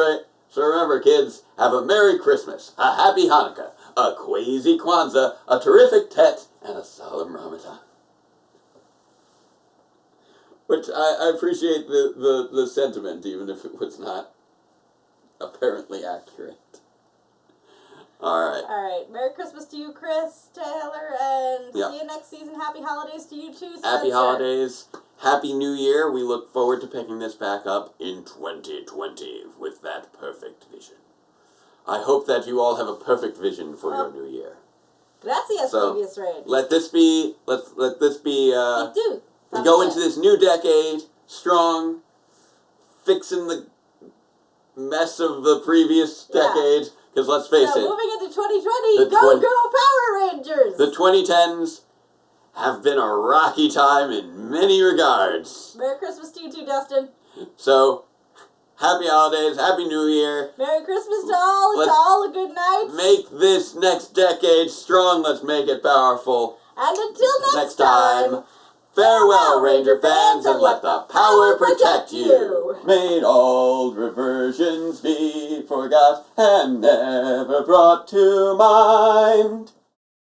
remember, kids, have a Merry Christmas, a Happy Hanukkah, a Quasi Kwanzaa, a terrific Tet, and a solemn Ramadan. Which I appreciate the sentiment, even if it was not apparently accurate. Alright.
Alright. Merry Christmas to you, Chris, Taylor, and see you next season. Happy holidays to you too, Spencer.
Happy holidays. Happy New Year. We look forward to picking this back up in 2020 with that perfect vision. I hope that you all have a perfect vision for your new year.
Gracias, previous raid.
Let this be, let this be, we go into this new decade strong, fixing the mess of the previous decade, because let's face it.
Moving into 2020, go Power Rangers!
The 2010s have been a rocky time in many regards.
Merry Christmas to you too, Dustin.
So, happy holidays, happy New Year.
Merry Christmas to all a good night.
Make this next decade strong, let's make it powerful.
And until next
time, farewell, Ranger fans, and let the power protect you. May old reversions be forgot and never brought to mind.